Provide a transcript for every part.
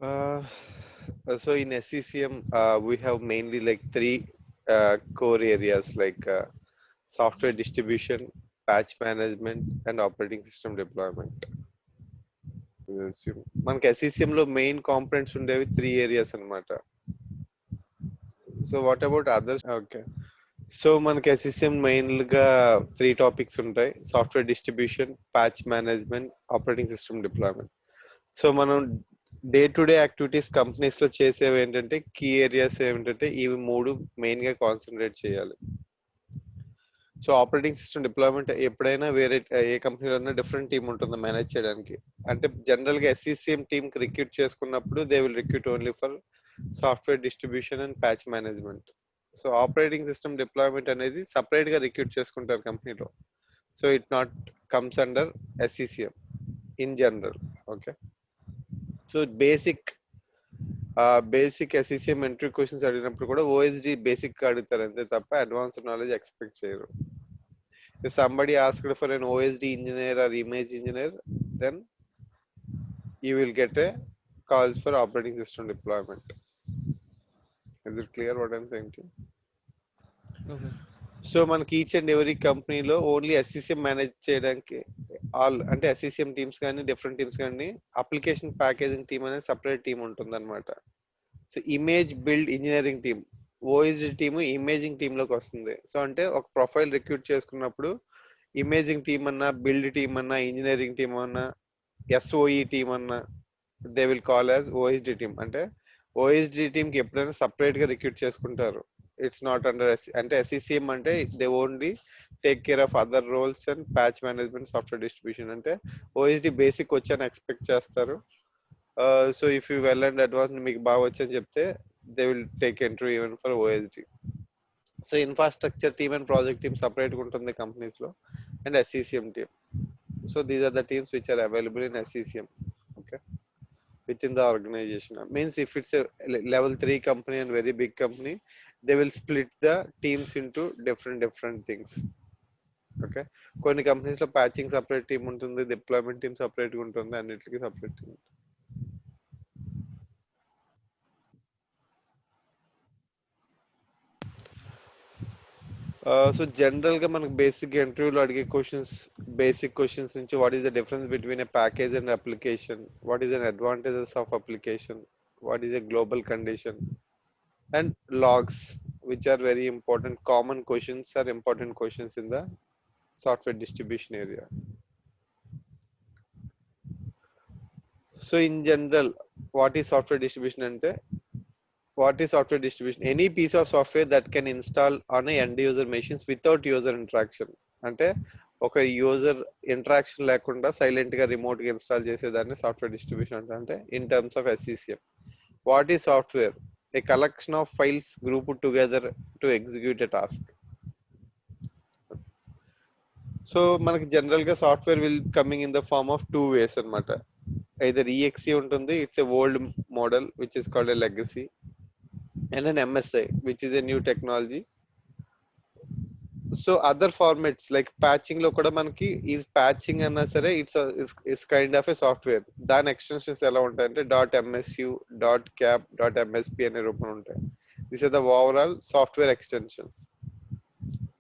Uh, so in SCCM, we have mainly like three core areas like software distribution, patch management, and operating system deployment. మనకి SCCM లో main components ఉండేవి three areas అన్నమాట. So what about others? Okay. So మనకి SCCM main గా three topics ఉంటాయి: software distribution, patch management, operating system deployment. So మనం day to day activities companies లో చేసేవి ఏంటంటే కీ ఏరియాస్ ఏమిటంటే ఇవి మూడు మెయిన్ గా కాన్సన్ట్రేట్ చేయాలి. సో ఆపరేటింగ్ సిస్టమ్ డిప్లాయ్మెంట్ ఎప్పుడైనా వేరే ఏ కంపెనీలో డిఫరెంట్ టీమ్ ఉంటుంది మేనేజ్ చేయడానికి. అంటే జనరల్ గా SCCM టీమ్ కి రిక్రూట్ చేసుకున్నప్పుడు they will recruit only for software distribution and patch management. So operating system deployment అనేది సపరేట్ గా రిక్రూట్ చేసుకుంటారు కంపెనీలో. So it not comes under SCCM in general. Okay. So basic SCCM entry questions అడిగినప్పుడు కూడా OSD basic అడుగుతారు అంతే తప్ప advanced knowledge expect చేయరు. If somebody asked for an OSD engineer or image engineer, then you will get a calls for operating system deployment. Is it clear what I'm saying to you? Okay. So మనకి each and every కంపెనీలో only SCCM manage చేయడానికి all అంటే SCCM teams కానీ different teams కానీ application packaging team అనేది separate team ఉంటుంది అనమాట. So image build engineering team, OSD team imaging team లోకి వస్తుంది. సో అంటే ఒక ప్రొఫైల్ రిక్రూట్ చేసుకున్నప్పుడు ఇమేజింగ్ టీమ్ అన్నా, బిల్డ్ టీమ్ అన్నా, ఇంజనీరింగ్ టీమ్ అన్నా, SOE టీమ్ అన్నా they will call as OSD team. అంటే OSD టీమ్ కి ఎప్పుడైనా సపరేట్ గా రిక్రూట్ చేసుకుంటారు. ఇట్స్ నాట్ అండర్ అంటే SCCM అంటే they only take care of other roles and patch management, software distribution. అంటే OSD బేసిక్ వచ్చని ఎక్స్పెక్ట్ చేస్తారు. So if you well and advance మీకు బాగా వచ్చని చెప్తే they will take entry even for OSD. So infrastructure team and project team separate గా ఉంటుంది companies లో, and SCCM team. So these are the teams which are available in SCCM. Okay, within the organization. Means if it's a level 3 company and very big company, they will split the teams into different things. Okay, కొన్ని companies లో patching separate team ఉంటుంది, deployment team separate గా ఉంటుంది, అన్నిటికీ separate team. So general గా మనకు basic ఇంటర్వ్యూలో అడిగే క్వశ్చన్స్, బేసిక్ క్వశ్చన్స్ నుంచి what is the difference between a package and application, what is an advantages of application, what is a global condition, and logs, which are very important. Common questions are important questions in the software distribution area. So in general, what is software distribution ante? What is software distribution? Any piece of software that can install on a end user machines without user interaction. అంటే ఒక user interaction లేకుండా silent గా remote గా install చేసేదాన్ని software distribution అంటే in terms of SCCM. What is software? A collection of files grouped together to execute a task. So మనకి general గా software will coming in the form of two ways అన్నమాట. Either EXE ఉంటుంది, it's a old model which is called a legacy, and an MSI which is a new technology. So other formats like patching లో కూడా మనకి ఈ patching అన్నా సరే it's kind of a software. దాని ఎక్స్టెన్షన్స్ ఎలా ఉంటాయంటే .MSU, .cap, .MSP అనే రూపంలో ఉంటాయి. This are the overall software extensions.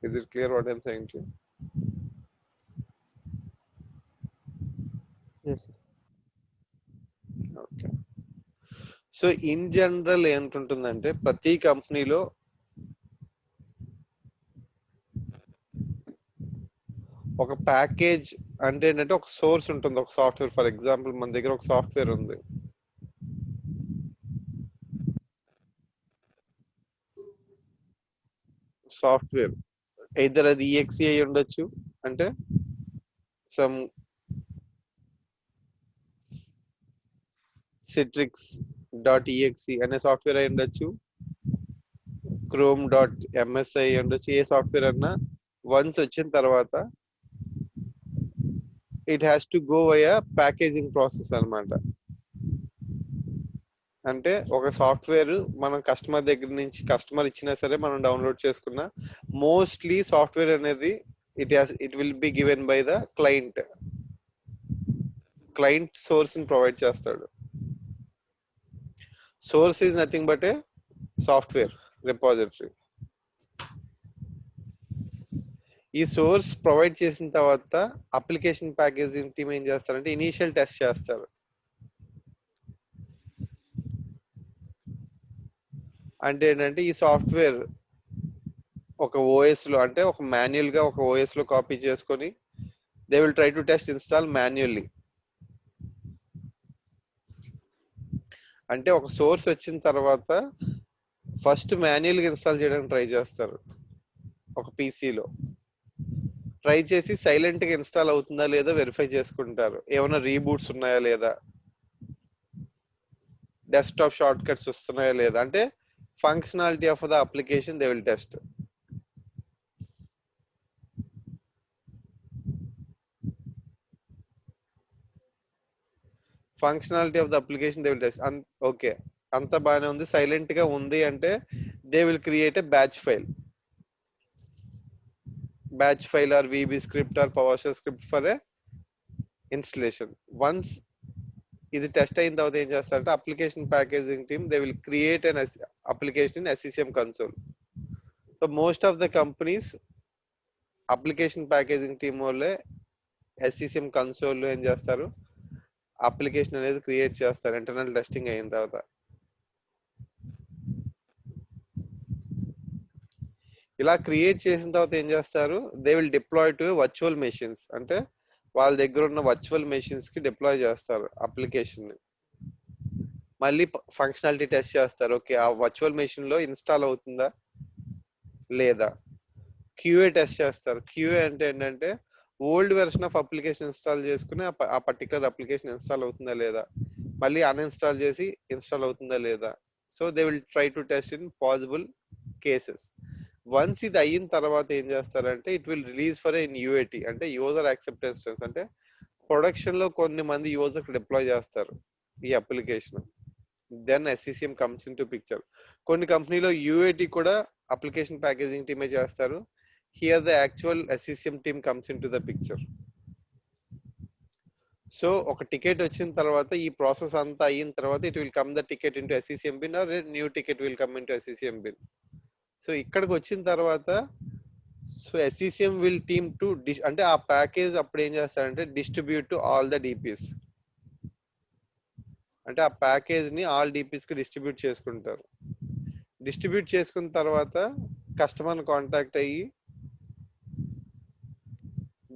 Is it clear what I'm saying to you? Yes, sir. Okay. So in general ఏంటుంటుందంటే ప్రతి కంపెనీలో ఒక ప్యాకేజ్ అంటే ఏంటంటే ఒక సోర్స్ ఉంటుంది, ఒక సాఫ్ట్వేర్. ఫర్ ఎగ్జాంపుల్ మన దగ్గర ఒక సాఫ్ట్వేర్ ఉంది. సాఫ్ట్వేర్ ఎయిదర్ అది EXE అయి ఉండొచ్చు, అంటే సమ్ Citrix.exe అనే సాఫ్ట్వేర్ అయి ఉండొచ్చు, Chrome.ms అయి ఉండొచ్చు. ఏ సాఫ్ట్వేర్ అన్నా వన్స్ వచ్చిన తర్వాత it has to go via packaging process అన్నమాట. అంటే ఒక సాఫ్ట్వేర్ మనం కస్టమర్ దగ్గర నుంచి, కస్టమర్ ఇచ్చినా సరే మనం డౌన్లోడ్ చేసుకున్న, మోస్ట్లీ సాఫ్ట్వేర్ అనేది it will be given by the client source ని ప్రొవైడ్ చేస్తాడు. Source is nothing but A software repository. ఈ సోర్స్ ప్రొవైడ్ చేసిన తర్వాత అప్లికేషన్ ప్యాకేజింగ్ టీమ్ ఏం చేస్తారంటే ఇనీషియల్ టెస్ట్ చేస్తారు. అంటే ఏంటంటే ఈ సాఫ్ట్వేర్ ఒక ఓఎస్ లో, అంటే ఒక మాన్యువల్ గా ఒక ఓఎస్ లో కాపీ చేసుకొని they will try to test install manually. అంటే ఒక సోర్స్ వచ్చిన తర్వాత ఫస్ట్ మాన్యువల్ గా ఇన్స్టాల్ చేయడానికి ట్రై చేస్తారు ఒక పీసీలో. ట్రై చేసి సైలెంట్ గా ఇన్స్టాల్ అవుతుందా లేదా వెరిఫై చేసుకుంటారు. ఏమైనా రీబూట్స్ ఉన్నాయా లేదా, డెస్క్టాప్ షార్ట్ కట్స్ వస్తున్నాయా లేదా, అంటే functionality of the application they will test. Functionality of the application they will test. Okay, అంత బాగానే ఉంది, సైలెంట్ గా ఉంది అంటే they will create a batch file or VB script or PowerShell script for a installation. Once ఇది test అయిన తర్వాత ఏం చేస్తారంటే application packaging team they will create an application in SCCM console. So most of the companies application packaging team వాళ్ళే SCCM console లో ఏం చేస్తారు, application అనేది క్రియేట్ చేస్తారు ఇంటర్నల్ టెస్టింగ్ అయిన తర్వాత. ఇలా క్రియేట్ చేసిన తర్వాత ఏం చేస్తారు, they will deploy to virtual machines. అంటే వాళ్ళ దగ్గర ఉన్న వర్చువల్ మెషిన్స్ కి డిప్లాయ్ చేస్తారు అప్లికేషన్ ని. మళ్ళీ ఫంక్షనాలిటీ టెస్ట్ చేస్తారు. ఓకే, ఆ వర్చువల్ మెషిన్ లో ఇన్స్టాల్ అవుతుందా లేదా. QA టెస్ట్ చేస్తారు. QA అంటే ఏంటంటే old version of application install చేసుకుని ఆ పర్టికులర్ అప్లికేషన్ ఇన్స్టాల్ అవుతుందా లేదా, మళ్ళీ అన్ఇన్స్టాల్ చేసి ఇన్స్టాల్ అవుతుందా లేదా. So they will try to test in possible cases. Once ఇది అయిన తర్వాత ఏం చేస్తారంటే it will release for in UAT, అంటే యూజర్ యాక్సెప్టెన్స్ టెస్ట్. అంటే ప్రొడక్షన్ లో కొన్ని మంది యూజర్ డిప్లాయ్ చేస్తారు ఈ application. Then SCCM comes in to picture. కొన్ని కంపెనీలో UAT కూడా అప్లికేషన్ ప్యాకేజింగ్ టీమే చేస్తారు. Here the actual SCCM team comes in to the picture. So ఒక టికెట్ వచ్చిన తర్వాత ఈ ప్రాసెస్ అంతా అయిన తర్వాత it will come the ticket into SCCM bin or new ticket will come into SCCM bin. So ఇక్కడికి వచ్చిన తర్వాత so SCCM will team to అంటే ఆ ప్యాకేజ్ అప్పుడు ఏం చేస్తారంటే distribute to all the DPs. అంటే ఆ ప్యాకేజ్ ని ఆల్ DPs కి డిస్ట్రిబ్యూట్ చేసుకుంటారు. డిస్ట్రిబ్యూట్ చేసుకున్న తర్వాత కస్టమర్ కాంటాక్ట్ అయ్యి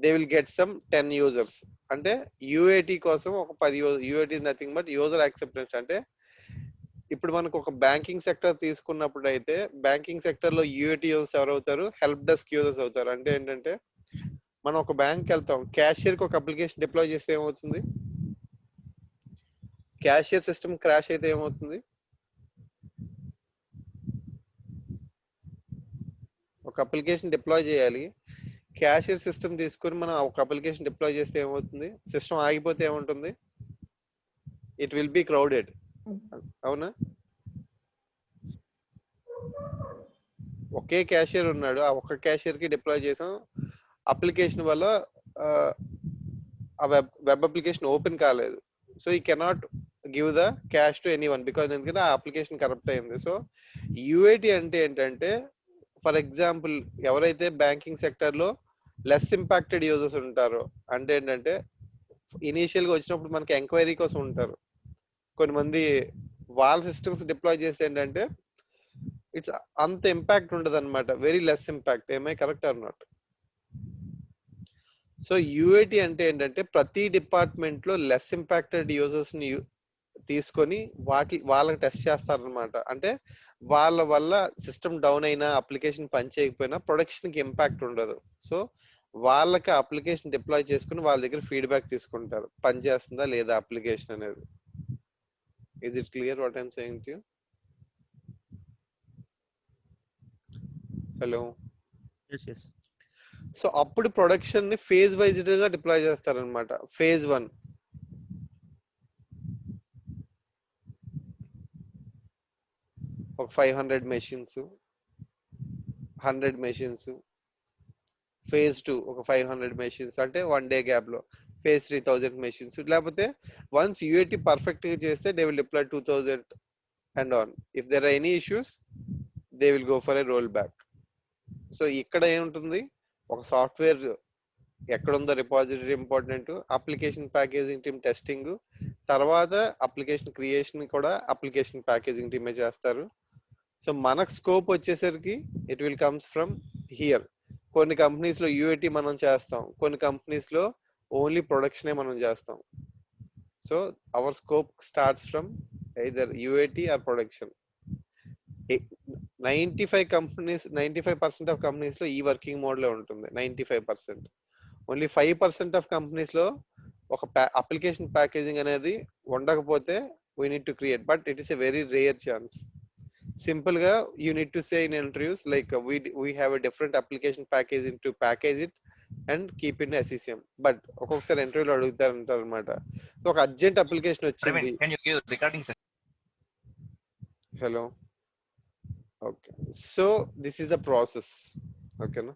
they will get some 10 users. అంటే UAT కోసం ఒక 10 UAT is nothing but user acceptance. అంటే ఇప్పుడు మనకు ఒక బ్యాంకింగ్ సెక్టర్ తీసుకున్నప్పుడు అయితే బ్యాంకింగ్ సెక్టర్ లో UAT యూజర్స్ ఎవరు అవుతారు, హెల్ప్ డెస్క్ యూజర్స్ అవుతారు. అంటే ఏంటంటే మనం ఒక బ్యాంక్ వెళ్తాం, క్యాషియర్ కి ఒక అప్లికేషన్ డిప్లాయ్ చేస్తే ఏమవుతుంది, క్యాషియర్ సిస్టమ్ క్రాష్ అయితే ఏమవుతుంది, ఒక అప్లికేషన్ డిప్లాయ్ చేయాలి, క్యాషియర్ సిస్టమ్ తీసుకొని మనం ఒక అప్లికేషన్ డిప్లాయ్ చేస్తే ఏమవుతుంది, సిస్టమ్ ఆగిపోతే ఏముంటుంది, ఇట్ విల్ బి క్రౌడెడ్. అవునా, ఒకే క్యాషియర్ ఉన్నాడు, ఆ ఒక్క క్యాషియర్ కి డిప్లాయ్ చేసాం, అప్లికేషన్ వల్ల ఆ వెబ్ అప్లికేషన్ ఓపెన్ కాలేదు. సో ఈ cannot give the cash to any one because ఎందుకంటే ఆ అప్లికేషన్ కరప్ట్ అయింది. సో UAT అంటే ఏంటంటే ఫర్ ఎగ్జాంపుల్ ఎవరైతే బ్యాంకింగ్ సెక్టర్ లో లెస్ ఇంపాక్టెడ్ యూజర్స్ ఉంటారో, అంటే ఏంటంటే ఇనీషియల్ గా వచ్చినప్పుడు మనకి ఎంక్వైరీ కోసం ఉంటారు కొంతమంది, వాళ్ళ సిస్టమ్స్ డిప్లాయ్ చేస్తే ఏంటంటే ఇట్స్ అంత ఇంపాక్ట్ ఉండదు అనమాట, వెరీ లెస్ ఇంపాక్ట్. ఏమై correct or not. So UAT అంటే ఏంటంటే ప్రతి డిపార్ట్మెంట్ లో లెస్ ఇంపాక్టెడ్ యూజర్స్ ని తీసుకొని వాళ్ళకి టెస్ట్ చేస్తారనమాట. అంటే వాళ్ళ వల్ల సిస్టమ్ డౌన్ అయినా అప్లికేషన్ పని చేయకపోయినా ప్రొడక్షన్ కి ఇంపాక్ట్ ఉండదు. సో వాళ్ళకి అప్లికేషన్ డిప్లాయ్ చేసుకుని వాళ్ళ దగ్గర ఫీడ్బ్యాక్ తీసుకుంటారు, పని చేస్తుందా లేదా అప్లికేషన్ అనేది. Is it clear what I'm saying to you? Hello. Yes. So అప్పుడు ప్రొడక్షన్ ని ఫేజ్ వైజ్ గా డిప్లాయ్ చేస్తారనమాట. ఫేజ్ 1 ఒక 500 మెషిన్స్, 100 మెషిన్స్. ఫేజ్ 2 ఒక 500 మెషిన్స్, అంటే 1 డే గ్యాప్ లో. Phase 3000 machines. లేకపోతే వన్స్ UAT పర్ఫెక్ట్ గా చేస్తే they will deploy 2000 and on. If there are any issues, they will go for a rollback. So ఇక్కడ ఏముంటుంది, ఒక సాఫ్ట్వేర్ ఎక్కడ ఉందో repository important, application packaging team testing, తర్వాత అప్లికేషన్ క్రియేషన్ కూడా అప్లికేషన్ ప్యాకేజింగ్ టీమే చేస్తారు. సో మనకు స్కోప్ వచ్చేసరికి it will comes from here. కొన్ని కంపెనీస్ లో యూఏటి మనం చేస్తాం, కొన్ని కంపెనీస్ లో ఓన్లీ ప్రొడక్షనే మనం చేస్తాం. So our scope starts from either UAT or production. 95% of companies లో ఈ వర్కింగ్ మోడ్ లో ఉంటుంది. 95%. ఓన్లీ 5% ఆఫ్ కంపెనీస్ లో ఒక అప్లికేషన్ ప్యాకేజింగ్ అనేది ఉండకపోతే we need to create, but it is a very rare chance. Simple గా you need to say in interviews like we have a different application packaging to package it and keep in SCCM. But ఒక్కొక్కసారి ఇంటర్వ్యూలో అడుగుతారంటారు అనమాట. So ఒక urgent application వచ్చింది. Hello, okay. So this is the process, ఓకేనా.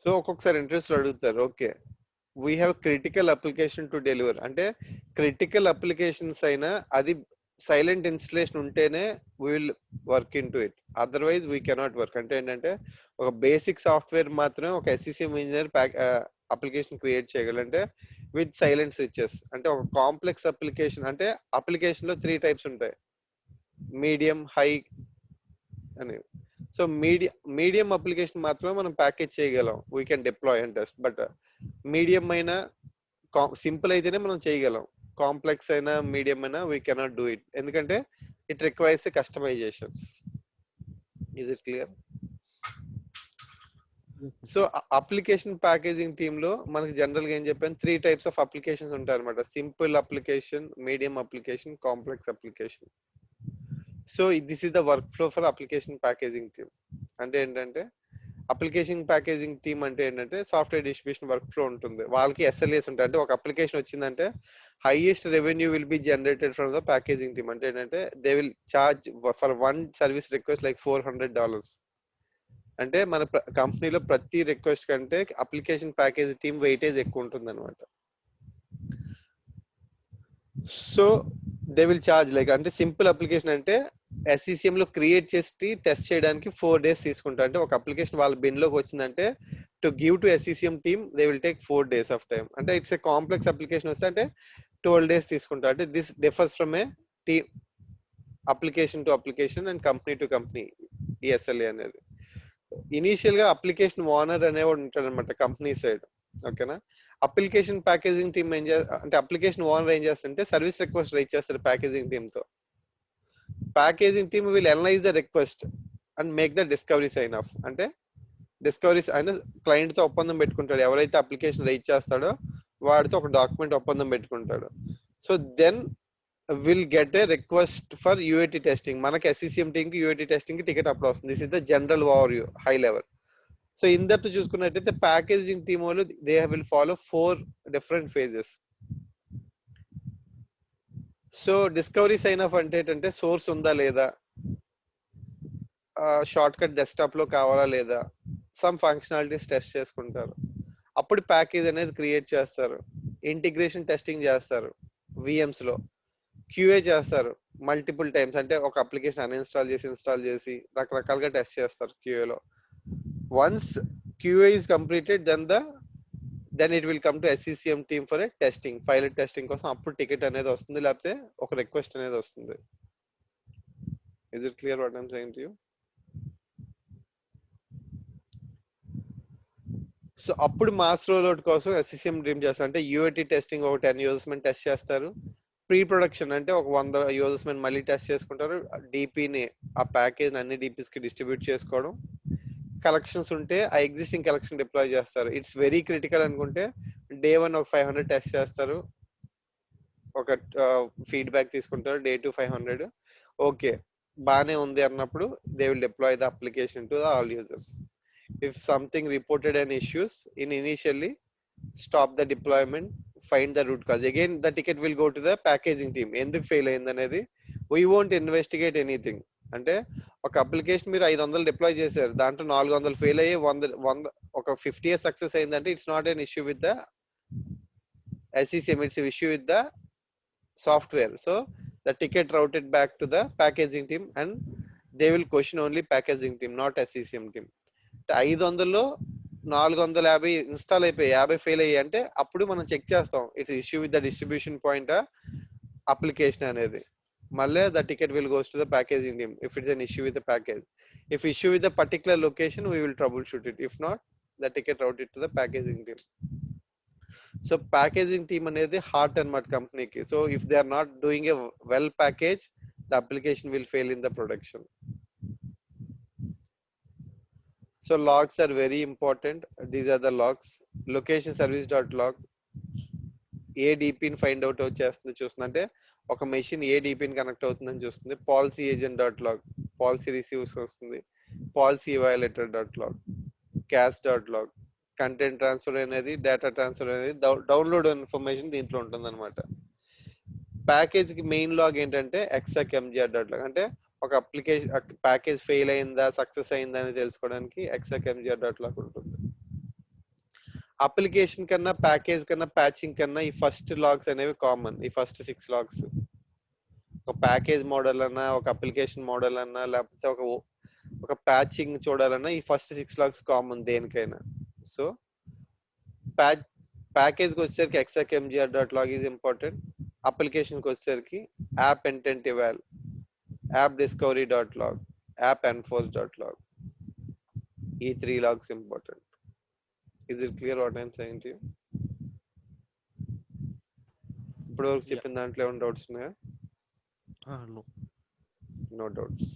So ఒక్కొక్కసారి interviews అడుగుతారు, okay we have critical application to deliver అంటే, క్రిటికల్ అప్లికేషన్స్ అయినా అది సైలెంట్ ఇన్స్టలేషన్ ఉంటేనే we will work into it, otherwise we cannot work. అంటే ఏంటంటే ఒక బేసిక్ సాఫ్ట్వేర్ మాత్రమే ఒక SCCM ఇంజనీర్ అప్లికేషన్ క్రియేట్ చేయగలంటే విత్ సైలెంట్ స్విచెస్. అంటే ఒక కాంప్లెక్స్ అప్లికేషన్ అంటే అప్లికేషన్ లో 3 టైప్స్ ఉంటాయి, మీడియం, హై అని. సో మీడియం అప్లికేషన్ మాత్రమే మనం ప్యాకేజ్ చేయగలం, we can deploy and test. But medium అయినా సింపుల్ అయితేనే మనం చేయగలం, కాంప్లెక్స్ అయినా మీడియం అయినా వీ కెనాట్ డూ ఇట్, ఎందుకంటే it requires customization. Is it clear? So application packaging team లో మనకి జనరల్ గా ఏం చెప్పాను, 3 టైప్స్ ఆఫ్ అప్లికేషన్స్ ఉంటాయి అనమాట. Simple application, medium application, complex application. So this is the work flow for application packaging team. అంటే ఏంటంటే అప్లికేషన్ ప్యాకేజింగ్ టీమ్ అంటే ఏంటంటే సాఫ్ట్వేర్ డిస్ట్రిబ్యూషన్ వర్క్ ఫ్లో ఉంటుంది. వాళ్ళకి SLAs ఉంటాయి. అంటే ఒక అప్లికేషన్ వచ్చిందంటే highest revenue will be generated from the packaging team. అంటే ఏంటంటే they will charge for one service request like $400. అంటే మన కంపెనీలో ప్రతి రిక్వెస్ట్ కంటే అప్లికేషన్ ప్యాకేజ్ టీమ్ వెయిటేజ్ ఎక్కువ ఉంటుంది అనమాట. So they will charge like, అంటే సింపుల్ అప్లికేషన్ అంటే SCCM లో క్రియేట్ చేసి టెస్ట్ చేయడానికి 4 days తీసుకుంటారు. అంటే ఒక అప్లికేషన్ వాళ్ళ బిన్ లోకి వచ్చిందంటే to give to SCCM team they will take 4 days of time. అంటే ఇట్స్ ఏ కాంప్లెక్స్ అప్లికేషన్ వస్తే అంటే 12 days తీసుకుంటారు. అంటే this differs from A team application to application and company to company, ఈ SLA అనేది. ఇనీషియల్ గా అప్లికేషన్ ఓనర్ అనేవాడు ఉంటాడు అనమాట కంపెనీ సైడ్, ఓకేనా. అప్లికేషన్ ప్యాకేజింగ్ టీమ్ ఏం అంటే అప్లికేషన్ ఓనర్ ఏం చేస్తారంటే సర్వీస్ రిక్వెస్ట్ రైట్ చేస్తారు ప్యాకేజింగ్ టీమ్ తో. Packaging team will analyse the request and make the discovery sign off. అంటే డిస్కవరీస్ ఆయన క్లయింట్ తో ఒప్పందం పెట్టుకుంటాడు, ఎవరైతే అప్లికేషన్ రైట్ చేస్తాడో వాడితో ఒక డాక్యుమెంట్ ఒప్పందం పెట్టుకుంటాడు. So then will get a request for UAT testing. మనకి SCCM టీమ్ కి UAT టెస్టింగ్ కి టికెట్ అప్పుడు వస్తుంది. This is the general overview, high level. So in that చూసుకున్నట్టయితే ప్యాకేజింగ్ టీమ్ వాళ్ళు they will follow 4 different phases. So discovery sign off అంటే ఏంటంటే source ఉందా లేదా, షార్ట్ కట్ డెస్క్టాప్ లో కావాలా లేదా, సమ్ ఫంక్షనాలిటీస్ టెస్ట్ చేసుకుంటారు. అప్పుడు ప్యాకేజ్ అనేది క్రియేట్ చేస్తారు. ఇంటిగ్రేషన్ టెస్టింగ్ చేస్తారు VMs లో, QA చేస్తారు మల్టిపుల్ టైమ్స్. అంటే ఒక అప్లికేషన్ అన్ఇన్స్టాల్ చేసి ఇన్స్టాల్ చేసి రకరకాలుగా టెస్ట్ చేస్తారు QA లో. Once QA is completed, then it will come to SCCM team for a testing, pilot testing కోసం. అప్పుడు టికెట్ అనేది వస్తుంది, లేకపోతే ఒక రిక్వెస్ట్ అనేది వస్తుంది. Is it clear what I'm saying to you? So అప్పుడు మాస్ రోల్అవుట్ కోసం SCCM టీమ్ చేస్తారు. అంటే UAT టెస్టింగ్ ఒక 10 users మీద టెస్ట్ చేస్తారు. ప్రీ ప్రొడక్షన్ అంటే ఒక 100 users మీద మళ్ళీ టెస్ట్ చేసుకుంటారు. DPని ఆ ప్యాకేజ్ అన్ని DPs కి డిస్ట్రిబ్యూట్ చేసుకోవడం. కలెక్షన్స్ ఉంటే ఆ ఎగ్జిస్టింగ్ కలెక్షన్ డిప్లాయ్ చేస్తారు. ఇట్స్ వెరీ క్రిటికల్ అనుకుంటే డే 1 ఒక 500 టెస్ట్ చేస్తారు, ఒక ఫీడ్బ్యాక్ తీసుకుంటారు. డే 2 500. ఓకే బానే ఉంది అన్నప్పుడు they will deploy the application to the all users. If something reported and issues in initially stop the deployment, find the root cause. Again the ticket will go to the packaging team. ఎందుకు fail అయింది అనేది we won't investigate anything. అంటే ఒక application మీరు 500 deploy చేశారు, దాంట్లో 400 fail అయ్యి 100 ఒక 50 సక్సెస్ అయిందంటే it's not an issue with the SCCM, it's issue with the software. So the ticket routed back to the packaging team, and they will question only packaging team, not SCCM team. 500లో 450 install అయిపోయి 50 fail అయ్యాయి అంటే అప్పుడు మనం check చేస్తాం it's issue with the distribution point application అనేది. మళ్ళీ the ticket will goes to the packaging team if it's an issue with the package. If issue with the particular location we will troubleshoot it. If not the ticket route it to the packaging team. So packaging team అనేది heart అన్నమాట కంపెనీకి. So if they are not doing a well package, the application will fail in the production. So logs are very important. These are the logs. Location service dot log. A డిపిని find out చేస్తుంది చూస్తుంది అంటే ఒక machine ఏ డిపిని connect అవుతుందని చూస్తుంది. Policy agent dot log policy receives వస్తుంది. Policy violator dot log, cache dot log. Content transfer అనేది, data transfer అనేది, download information దీంట్లో ఉంటుంది అనమాట. ప్యాకేజ్ కి మెయిన్ లాగ్ ఏంటంటే ఎక్సాక్ ఎంజిఆర్ డాట్ లాగ్. అంటే ఒక అప్లికేషన్ ప్యాకేజ్ ఫెయిల్ అయిందా సక్సెస్ అయిందా అని తెలుసుకోవడానికి ఎక్సాక్ ఎంజిఆర్ డాట్ లాగ్ ఉంటుంది. అప్లికేషన్ కన్నా ప్యాకేజ్ కన్నా ప్యాచింగ్ కన్నా ఈ ఫస్ట్ లాగ్స్ అనేవి కామన్. ఈ ఫస్ట్ 6 లాగ్స్ ఒక ప్యాకేజ్ మోడల్ అన్నా, ఒక అప్లికేషన్ మోడల్ అన్నా, లేకపోతే ఒక ప్యాచింగ్ చూడాలన్నా ఈ ఫస్ట్ 6 లాగ్స్ కామన్ దేనికైనా. సో ప్యాకేజ్కి వచ్చేసరికి exec MGR dot log is important. అప్లికేషన్కి వచ్చేసరికి app intent eval, app discovery dot log, app enforce dot log. ఈ 3 logs important. Is it clear what I'm saying to you? ఇప్పుడు వరకు చెప్పిన దాంట్లో ఏమైనా డౌట్స్ ఉన్నాయా? No. No doubts.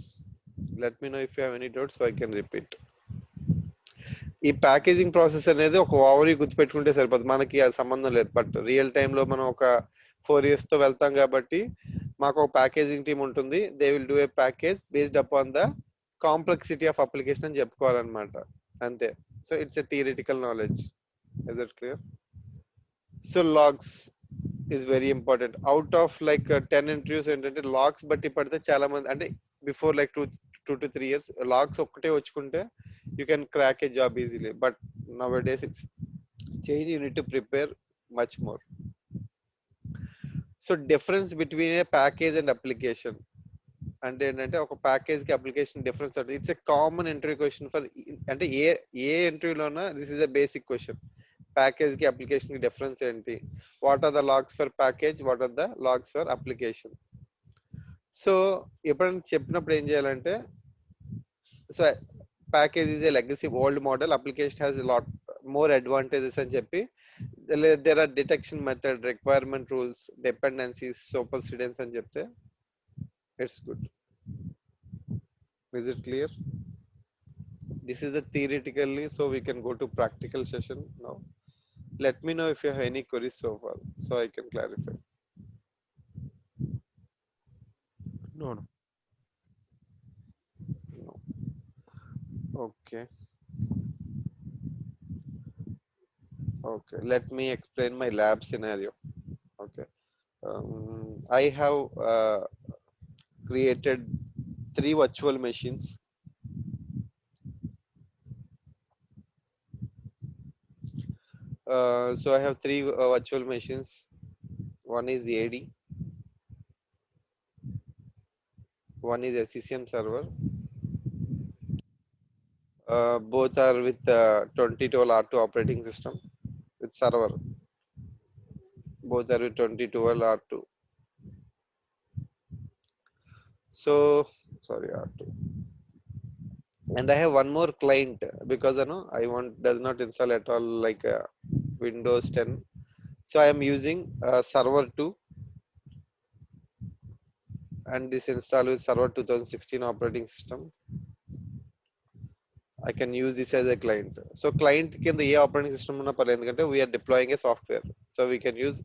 Let me know if you have any doubts so I can repeat. ఈ packaging process అనేది ఒక ఓవరీ గుర్తుపెట్టుకుంటే సరిపోతుంది, మనకి ఆ సంబంధం లేదు. బట్ రియల్ టైంలో మనం ఒక 4 years తో వెళ్తాం కాబట్టి మాకు ఒక ప్యాకేజింగ్ టీమ్ ఉంటుంది. They will do a package based upon the complexity of application అని చెప్పుకోవాలన్నమాట, అంతే. So it's a theoretical knowledge. Is it clear? So logs is very important. Out of like 10 interviews ఏంటంటే లాగ్స్ బట్టి పడితే చాలా మంది అంటే before like 2 to 3 years logs ఒక్కటే వచ్చుకుంటే you can crack a job easily. But now days it's change, you need to prepare much more. So difference between a package and application అంటే ఏంటంటే ఒక ప్యాకేజ్ కి అప్లికేషన్ డిఫరెన్స్ అంటే it's a common interview question for, అంటే ఏ ఇంటర్వ్యూలోనా this is a basic question. Package కి application కి డిఫరెన్స్ ఏంటి, what are the logs for package, what are the logs for application. So ఎప్పుడైనా చెప్పినప్పుడు ఏం చేయాలంటే, so package is a legacy old model, application has lot more advantages అని చెప్పి, there are detection method, requirement rules, dependencies, supersedence అని చెప్తే it's good. Is it clear? This is the theoretically, so we can go to practical session now. Let me know if you have any queries so far so I can clarify. No. No. Okay. Okay, let me explain my lab scenario. Okay. I have created 3 virtual machines. So I have 3 virtual machines. One is AD, one is SCCM server. Both are with 2012 R2 operating system with server. Both are with 2012 R2. So sorry, R2. And I have one more client because I want does not install at all like Windows 10. So I am using server 2, and this install with server 2016 operating system. I can use this as a client. So client కింద ఏ operating system ఉన్నా పర్లేదు, ఎందుకంటే we're deploying a software. So we can use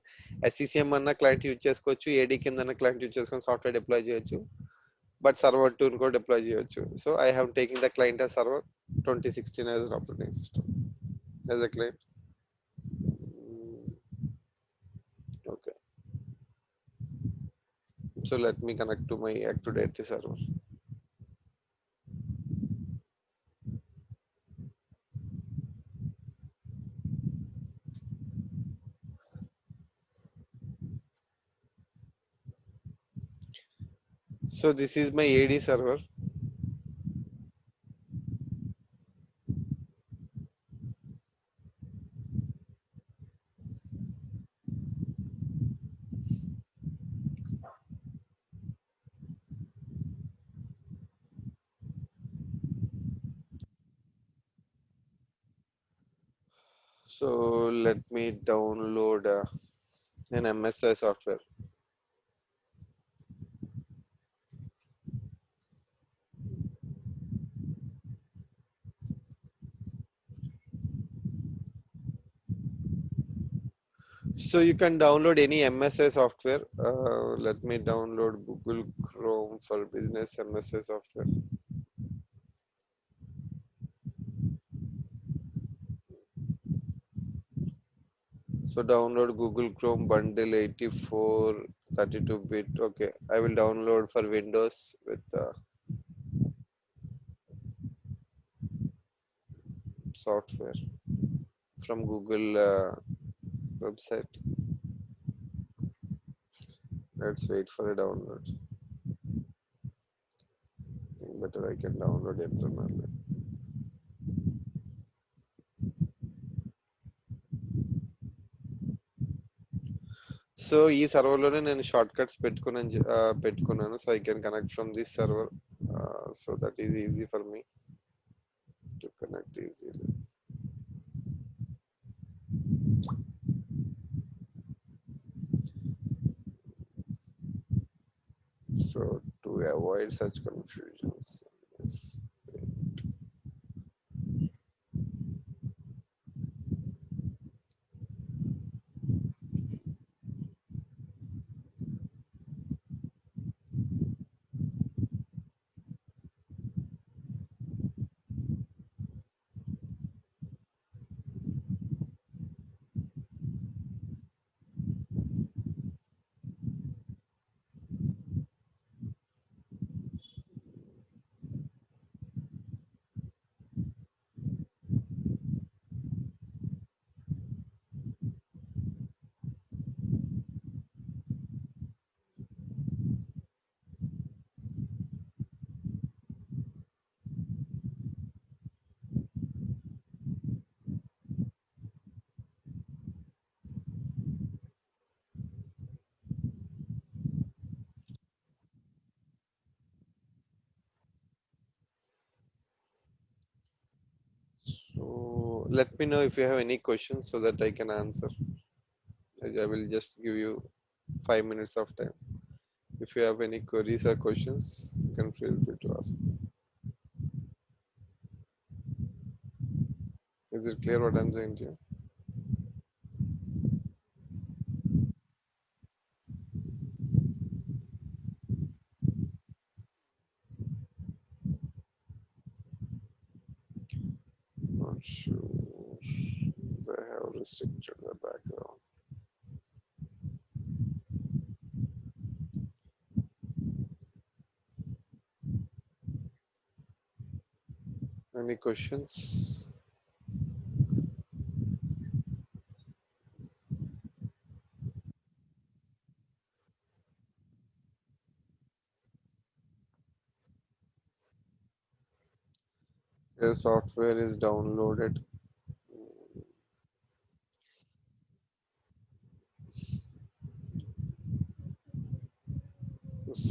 SCCM అన్న client use చేసుకోవచ్చు, AD కింద client use చేసుకొని software deploy చేయొచ్చు, but server 2 కూడా డిప్లాయ్ చేయొచ్చు. So I have taking the client as server 2016 as an operating system as a client. Okay. So let me connect to my Active Directory server. So this is my AD server. So let me download an MSI software. So you can download any MSI software. Let me download Google Chrome for Business MSI software. So download Google Chrome bundle 84 32-bit. Okay, I will download for Windows with software from Google website. Let's wait for a download. Better I can download internally. So ఈ సర్వర్లోనే నేను short cuts పెట్టుకున్నాను so I can connect from this server so that is easy for me to connect easily. So to avoid such confusions, yes. So let me know if you have any questions so that I can answer. I will just give you 5 minutes of time. If you have any queries or questions, you can feel free to ask. Is it clear what I'm saying to you? Not sure. They have restricted the background. Any questions? Your software is downloaded.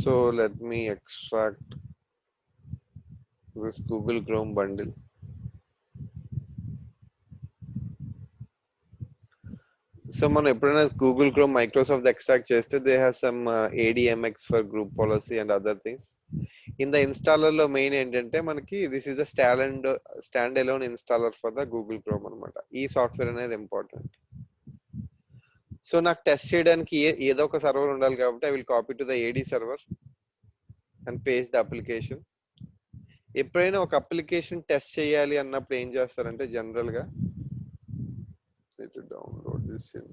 So let me extract this Google Chrome bundle. So మనం ఎప్పుడైనా Google Chrome Microsoft extract చేస్తే they have some ADMX for group policy and other things. In the installer లో main ఏంటంటే మనకి this is the stand alone installer for the Google Chrome అన్నమాట. ఈ software అనేది important. So నాకు test చేయడానికి ఏదో ఒక సర్వర్ ఉండాలి కాబట్టి I will copy to the AD server and paste the application. ఎప్పుడైనా ఒక అప్లికేషన్ టెస్ట్ చేయాలి అన్నప్పుడు ఏం చేస్తారంటే జనరల్ గా download this in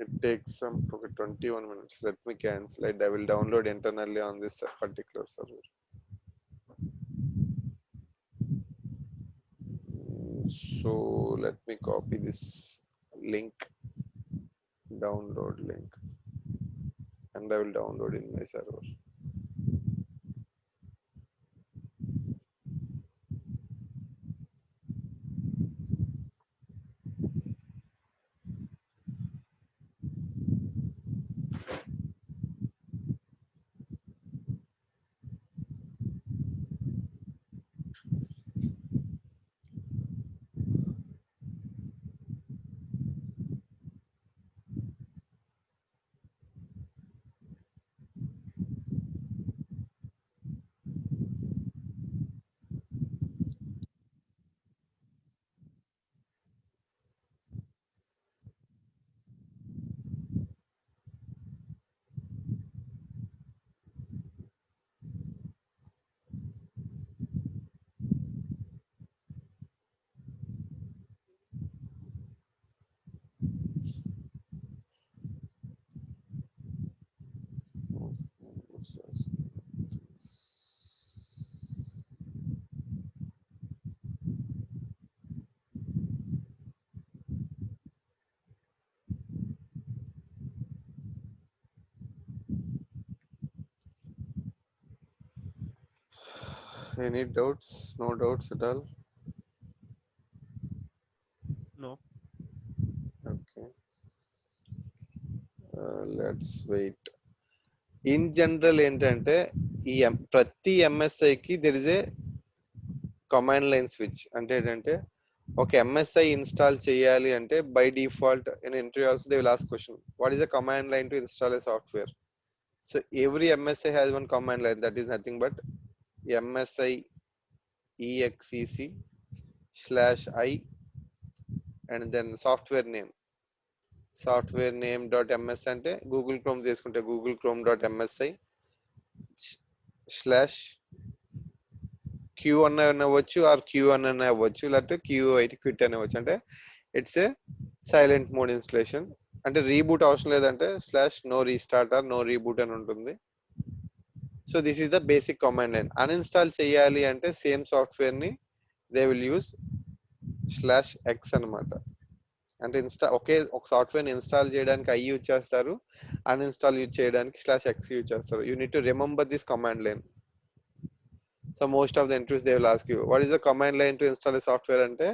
it takes some 21 minutes. Let me cancel it. I will download internally on this particular server. So let me copy this link, download link. and I will download in my server. Any doubts? No doubts at all? No. Okay. Let's wait. In general ఏంటంటే ప్రతి ఎంఎస్ఐకి there is a command line switch. అంటే ఏంటంటే ఒక MSI install చేయాలి అంటే by default in interview also they will ask question what is the command line to install a software. So every MSI has one command line that is nothing but MSI exec/i and then software name .ms అంటే Google Chrome తీసుకుంటే Google Chrome .msi slash Q అన్న అవ్వచ్చు are queue అన్న అవ్వచ్చు లేకపోతే క్యూఐటి quit అని అవ్వచ్చు. అంటే it's a silent mode installation. అంటే రీబూట్ అవసరం లేదంటే slash no restart or no reboot అని ఉంటుంది. So this is the basic command line. Uninstall చేయాలి అంటే సేమ్ సాఫ్ట్వేర్ ని దే విల్ యూస్ /x అన్నమాట. అంటే ఒక సాఫ్ట్వేర్ ని ఇన్స్టాల్ చేయడానికి ఐ యూజ్ చేస్తారు, అన్ఇన్స్టాల్ యూజ్ చేయడానికి /x యూజ్ చేస్తారు. You need to remember this command line. So most of the interviews they will ask you what is the command line to install a software అంటే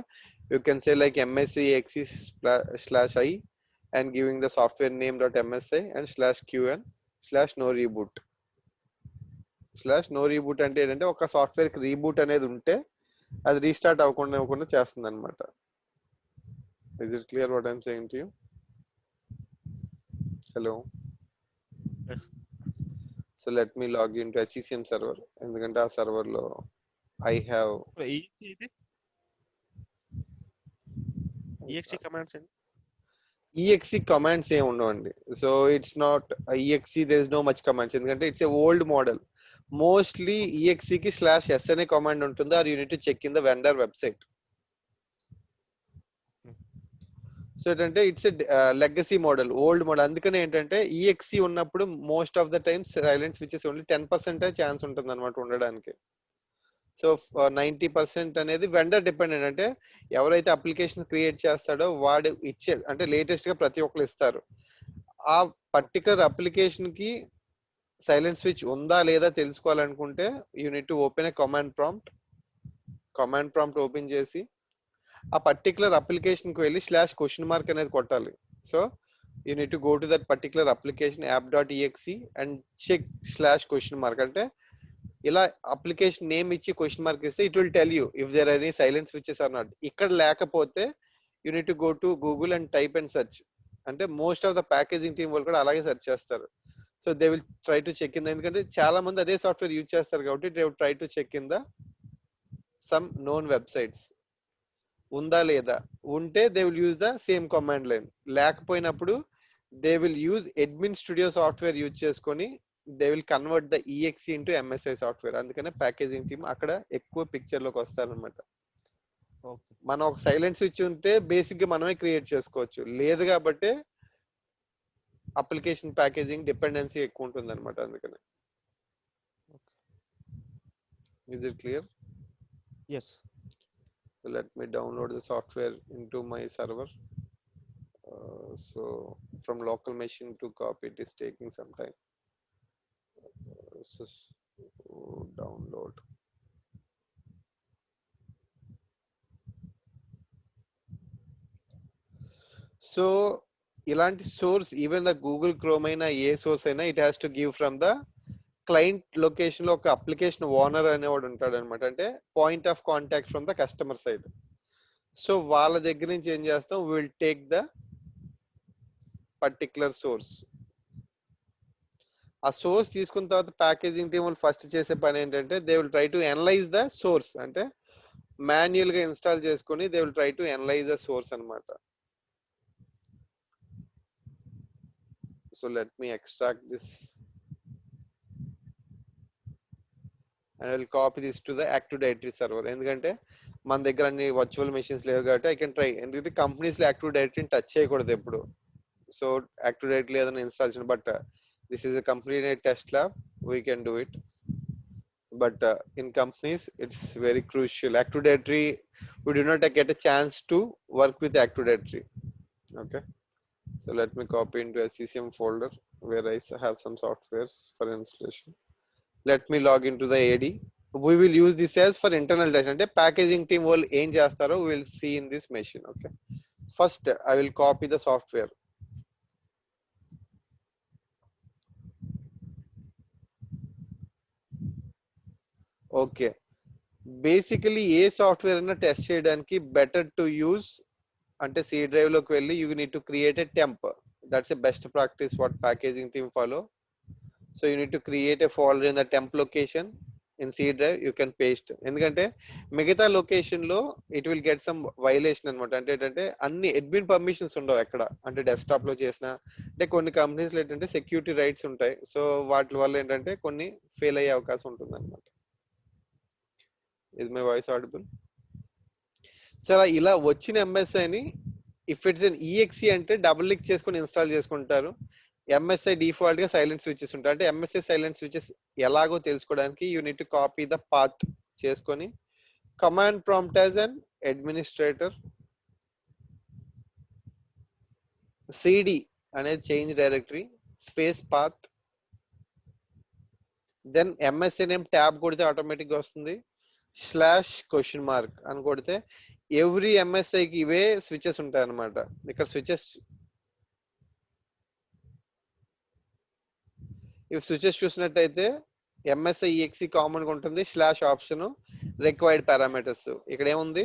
you can say like msc/i and giving the software name .msi and /qn /no reboot. /no reboot అంటే ఏంటంటే ఒక software కి reboot అనేది ఉంటే అది restart అవ్వకుండా చేస్తుంది అనమాట. Is it clear what I'm saying to you? Hello. Yes. So let me log into SCCM server. ఎందుకంటే ఆ సర్వర్ లో I have ఇది exe commands అండి. exe commands ఏమి ఉండవండి. So it's not exe, there is no much commands ఎందుకంటే it's a old model. Mostly exe కి /s అనే కమాండ్ ఉంటుంది or you need to check in the vendor website. So ఏంటంటే it's legacy model, old model. అందుకనే ఏంటంటే EXE ఉన్నప్పుడు most of the times silent switches only 10% chance ఉంటుంది అనమాట ఉండడానికి. సో 90% అనేది వెండర్ డిపెండెంట్. అంటే ఎవరైతే అప్లికేషన్ క్రియేట్ చేస్తాడో వాడు ఇచ్చే, అంటే లేటెస్ట్ గా ప్రతి ఒక్కరు ఇస్తారు. ఆ పర్టికులర్ అప్లికేషన్ కి సైలెంట్ స్విచ్ ఉందా లేదా తెలుసుకోవాలనుకుంటే you need to open a command prompt open చేసి ఆ పర్టికులర్ అప్లికేషన్ కి వెళ్ళి /question అనేది కొట్టాలి. So you need to go to that particular application app.exe and check /question అంటే ఇలా అప్లికేషన్ నేమ్ ఇచ్చి క్వశ్చన్ మార్క్ ఇస్తే it will tell you if there are any silent switches or not. ఇక్కడ లేకపోతే you need to go to Google and type and search. అంటే most of the packaging team వాళ్ళు కూడా అలాగే search చేస్తారు. So they will try to check in, ఎందుకంటే చాలా మంది అదే సాఫ్ట్వేర్ యూజ్ చేస్తారు కాబట్టి they will try to check in the some known websites. ఉందా లేదా, ఉంటే they will use the same command line. లేకపోయినప్పుడు they will use admin studio software use చేసుకొని they will convert the EXE into MSI software. అందుకనే packaging team అక్కడ ఎక్కువ picture లోకి వస్తారనమాట. మనం ఒక సైలెంట్ స్విచ్ ఉంటే బేసిక్ గా మనమే క్రియేట్ చేసుకోవచ్చు, లేదు కాబట్టి అప్లికేషన్ ప్యాకేజింగ్ డిపెండెన్సీ ఎక్కువ ఉంటుంది అనమాట. అందుకనే is it clear? Yes. So let me download the software into my server. So from local machine to copy it is taking some time. So download. So ఇలాంటి source even the Google chrome అయినా ఏ source అయినా it has to give from the client location లో ఒక application owner అనేవాడు ఉంటాడు అనమాట, అంటే point of contact from the customer side. So వాళ్ళ దగ్గర నుంచి ఏం చేస్తాం, will take the particular source. ఆ సోర్స్ తీసుకున్న తర్వాత ప్యాకేజింగ్ టీమ్ వాళ్ళు ఫస్ట్ చేసే పని ఏంటంటే they will try to analyze the source, అంటే మాన్యువల్ గా ఇన్స్టాల్ చేసుకొని they will try to analyze the source అనమాట. So let me extract this and I will copy this to the active directory server. ఎందుకంటే మన దగ్గర అన్ని virtual machines లేవు కాబట్టి ఐ కెన్ ట్రై. ఎందుకంటే కంపెనీస్ లో యాక్టివ్ డైరెక్టరీని టచ్ చేయకూడదు ఎప్పుడు. సో యాక్టివ్ డైరెక్టరీ ఏదైనా ఇన్స్టాల్ చేయండి, but this is a complete test lab, we can do it, but in companies it's very crucial. Active Directory, we do not get a chance to work with Active Directory. Okay, so let me copy into a CCM folder where I have some softwares for installation. Let me log into the AD. We will use this as for internal test, అంటే packaging team వాళ్ళు ఏం చేస్తారో we will see in this machine. Okay, first I will copy the software. Okay, basically a software అయినా test చేయడానికి better to use అంటే C drive లోకి వెళ్ళి you need to create a temp. That's a best practice what packaging team follow. So you need to create a folder in the temp location in C drive, you can paste. ఎందుకంటే మిగతా location లో it will get some violation అనమాట. అంటే ఏంటంటే అన్ని admin permissions ఉండవు ఎక్కడ, అంటే డెస్క్టాప్ లో చేసిన, అంటే కొన్ని కంపెనీస్ లో ఏంటంటే సెక్యూరిటీ రైట్స్ ఉంటాయి. సో వాటి వల్ల ఏంటంటే కొన్ని ఫెయిల్ అయ్యే అవకాశం ఉంటుంది అనమాట. Is my voice audible? సరే, ఇలా వచ్చిన ఎంఎస్ఐని ఇఫ్ ఇట్స్ ఎన్ ఈఎక్సి అంటే డబుల్ క్లిక్ చేసుకొని ఇన్స్టాల్ చేసుకుంటారు. ఎంఎస్ఐ డిఫాల్ట్ గా సైలెంట్ స్విచెస్ ఉంటాయి. అంటే ఎంఎస్ఐ సైలెంట్ స్విచెస్ ఎలాగో తెలుసుకోవడానికి you need to copy the path చేసుకొని command prompt as an administrator CD అనేది change directory space path, then MSI name tab కొడితే ఆటోమేటిక్ గా వస్తుంది, /? అని కొడితే ఎవ్రీ ఎంఎస్ఐకి ఇవే స్విచెస్ ఉంటాయి అన్నమాట. ఇక్కడ స్విచెస్ చూసినట్టయితే ఎంఎస్ఐ ఈఎక్సి కామన్ గా ఉంటుంది, ఆప్షన్ రిక్వైర్డ్ పారామీటర్స్. ఇక్కడ ఏముంది,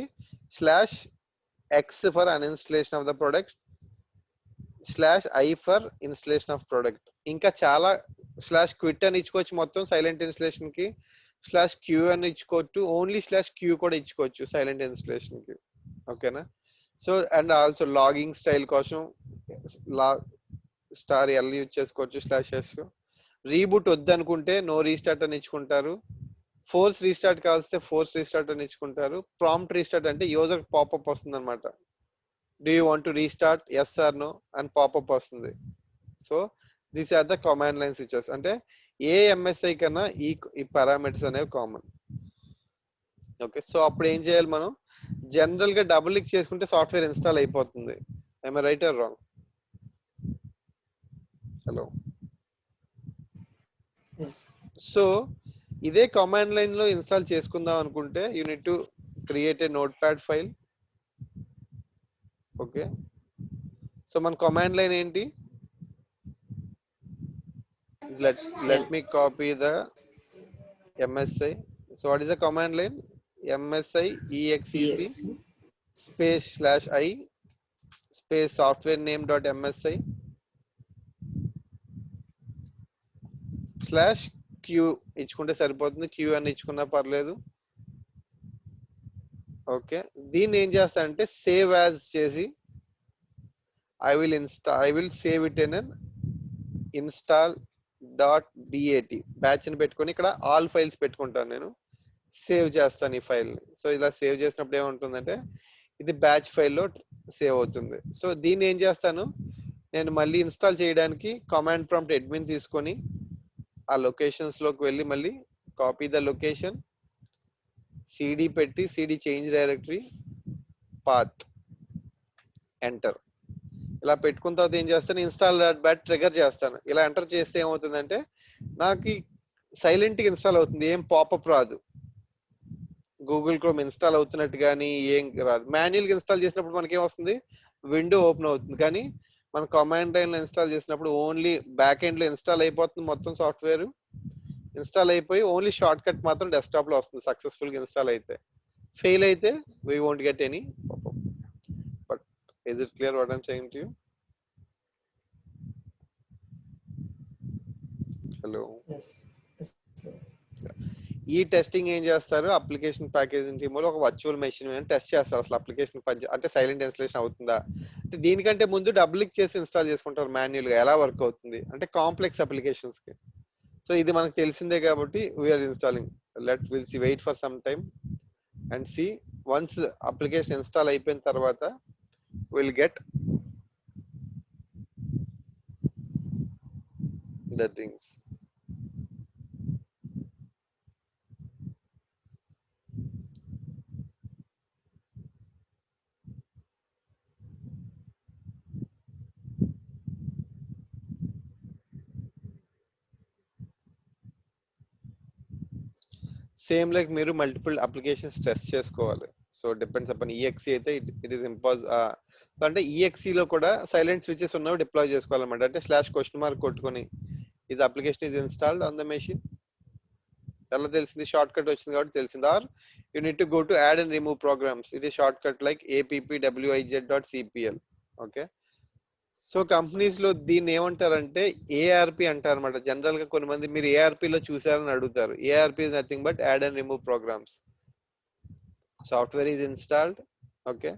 /x for uninstallation of the product, /i for installation of product. ఇంకా చాలా /quit అని ఇచ్చుకోవచ్చు మొత్తం సైలెంట్ ఇన్స్టలేషన్ కి, /q అని ఇచ్చుకోవచ్చు, ఓన్లీ /q కూడా ఇచ్చుకోవచ్చు సైలెంట్ ఇన్స్టలేషన్ కి. ఓకేనా? So and also logging style కోసం *l యూజ్ చేసుకోవచ్చు, /s. రీబూట్ వద్దనుకుంటే నో రీస్టార్ట్ అని ఇచ్చుకుంటారు. ఫోర్స్ రీస్టార్ట్ కావాల్స్తే ఫోర్స్ రీస్టార్ట్ అని ఇచ్చుకుంటారు. ప్రాంప్ట్ రీస్టార్ట్ అంటే యూజర్ పాపప్ వస్తుంది అనమాట, do you want to restart, yes or no అని పాపప్ వస్తుంది. So these are the command line switches. అంటే ఏ ఎంఎస్ఐ కన్నా ఈ పారామీటర్స్ అనేవి కామన్. ఓకే, సో అప్పుడు ఏం చేయాలి మనం, జనరల్ గా డబుల్ క్లిక్ చేసుకుంటే సాఫ్ట్వేర్ ఇన్స్టాల్ అయిపోతుంది. I right are wrong? Hello. So ఇదే కమాండ్ లైన్ లో ఇన్స్టాల్ చేసుకుందాం అనుకుంటే you need to create a note pad file. Okay, so మన కమాండ్ లైన్ ఏంటి, let me copy the MSI. So what is the command line? MSI exec space /i space software name dot MSI /q ఇచ్చుకుంటే సరిపోతుంది, q అని ఇచ్చుకున్నా పర్లేదు. Okay, దీన్ని ఏం చేస్తా అంటే సేవ్ యాజ్ చేసి I will save it in install .bat batch ని పెట్టుకొని ఇక్కడ ఆల్ ఫైల్స్ పెట్టుకుంటాను, నేను సేవ్ చేస్తాను ఈ ఫైల్ ని. సో ఇలా సేవ్ చేసినప్పుడు ఏముంటుందంటే ఇది బ్యాచ్ ఫైల్లో సేవ్ అవుతుంది. సో దీన్ని ఏం చేస్తాను, నేను మళ్ళీ ఇన్స్టాల్ చేయడానికి కమాండ్ ప్రాంప్ట్ అడ్మిన్ తీసుకొని ఆ లొకేషన్స్ లోకి వెళ్ళి మళ్ళీ కాపీ ద లొకేషన్, సిడి పెట్టి CD change directory path enter. ఇలా పెట్టుకున్న తర్వాత ఏం చేస్తాను, ఇన్స్టాల్ బ్యాట్ ట్రిగర్ చేస్తాను. ఇలా ఎంటర్ చేస్తే ఏమవుతుందంటే నాకు సైలెంట్గా ఇన్స్టాల్ అవుతుంది, ఏం పాపప్ రాదు. గూగుల్ క్రోమ్ ఇన్స్టాల్ అవుతున్నట్టు కానీ ఏం రాదు. మాన్యువల్గా ఇన్స్టాల్ చేసినప్పుడు మనకి ఏమొస్తుంది, విండో ఓపెన్ అవుతుంది. కానీ మన కమాండ్ లైన్లో ఇన్స్టాల్ చేసినప్పుడు ఓన్లీ బ్యాక్ ఎండ్లో ఇన్స్టాల్ అయిపోతుంది మొత్తం సాఫ్ట్వేర్. ఇన్స్టాల్ అయిపోయి ఓన్లీ షార్ట్ కట్ మాత్రం డెస్క్టాప్లో వస్తుంది సక్సెస్ఫుల్గా ఇన్స్టాల్ అయితే. ఫెయిల్ అయితే we won't get any popup. But is it clear what I'm saying to you? Hello. Yes. Yes. ఈ టెస్టింగ్ ఏం చేస్తారు, అప్లికేషన్ ప్యాకేజింగ్ టీమ్ లో ఒక వర్చువల్ మెషిన్ మీద టెస్ట్ చేస్తారు అసలు అప్లికేషన్ అంటే సైలెంట్ ఇన్స్టలేషన్ అవుతుందా. అంటే దీనికంటే ముందు డబుల్ క్లిక్ చేసి ఇన్స్టాల్ చేసుకుంటారు మాన్యువల్ గా, ఎలా వర్క్ అవుతుంది అంటే కాంప్లెక్స్ అప్లికేషన్స్ కి. సో ఇది మనకు తెలిసిందే కాబట్టి we're installing. Let will see, wait for some time and see. Once application install అయిపోయిన తర్వాత will get the things. Same like మీరు మల్టిపుల్ అప్లికేషన్స్ టెస్ట్ చేసుకోవాలి. సో డిపెండ్స్ అపాన్ ఈఎక్సీ అయితే ఇట్ ఈస్ అంటే ఈఎక్సీ లో కూడా సైలెంట్ స్విచెస్ ఉన్నవి deploy చేసుకోవాలన్నమాట. అంటే /?mark కొట్టుకొని ఇది application is installed on the machine. ఎలా తెలిసింది, షార్ట్ కట్ వచ్చింది కాబట్టి తెలిసింది. Or you need to go to add and remove programs. ఇది shortcut like appwiz.cpl. Okay. So companies లో దీన్ని ఏమంటారంటే ఏఆర్పి అంటారు అనమాట. జనరల్ గా కొంతమంది మీరు ఏఆర్పి లో చూసారని అడుగుతారు. ARP is nothing but add and remove programs. Software is installed. Okay.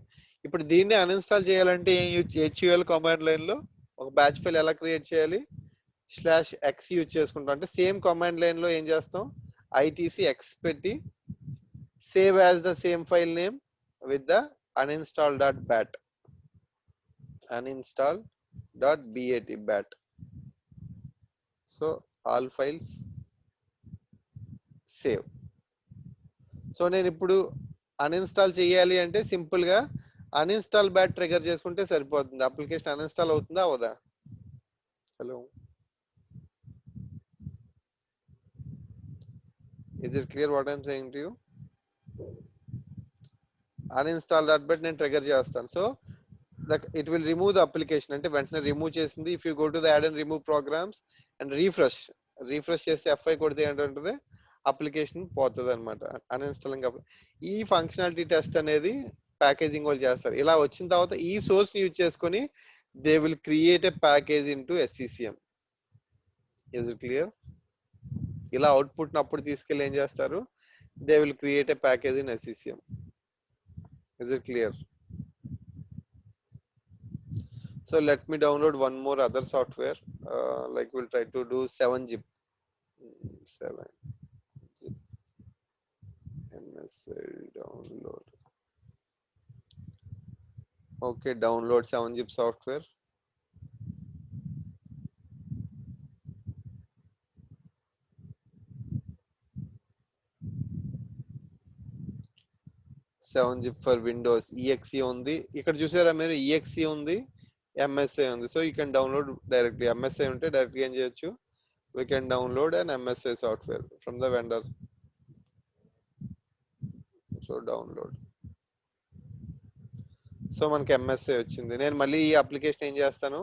ఇప్పుడు దీన్ని అన్ఇన్స్టాల్ చేయాలంటే హెచ్యుఎల్ కమాండ్ లైన్ లో ఒక బ్యాచ్ ఫైల్ ఎలా క్రియేట్ చేయాలి, /x యూజ్ చేసుకుంటాం. అంటే సేమ్ కమాండ్ లైన్ లో ఏం చేస్తాం, itc/x పెట్టి save as the same file name with the uninstall.bat uninstall.bat. So all files save. So నేను ఇప్పుడు అన్ఇన్స్టాల్ చేయాలి అంటే సింపుల్ గా uninstall bat ట్రిగర్ చేసుకుంటే సరిపోతుంది. అప్లికేషన్ అన్ఇన్స్టాల్ అవుతుందా అవదా? Hello, is it clear what I'm saying to you? uninstall.bat నేను ట్రిగర్ చేస్తాను. So it will remove the application. అంటే వెంటనే రిమూవ్ చేసింది. If you go to the add and remove programs and refresh చేస్తే F5 కొడితే ఏంటంటే అప్లికేషన్ పోతుంది అనమాట, అన్ఇన్స్టాలింగ్. ఈ ఫంక్షనాలిటీ టెస్ట్ అనేది ప్యాకేజింగ్ వాళ్ళు చేస్తారు. ఇలా వచ్చిన తర్వాత ఈ సోర్స్ యూజ్ చేసుకొని they will create a package in to SCCM. Is it clear? ఇలా అవుట్పుట్ అప్పుడు తీసుకెళ్ళి ఏం చేస్తారు, they will create a package in SCCM. Is it clear? So let me download one more other software. Like we'll try to do 7-zip. 7-zip MSL download. Okay, download 7-zip software. .7-zip for Windows. exe ఉంది. ఇక్కడ చూసారా మీరు, exe ఉంది, MSI ఉంది. So you can download directly. MSI ఉంటే direct గా ఏం చేయొచ్చు, we can download an MSI software from the vendor. So download. So మనకి MSI వచ్చింది. నేను మళ్ళీ ఈ అప్లికేషన్ ఏం చేస్తాను,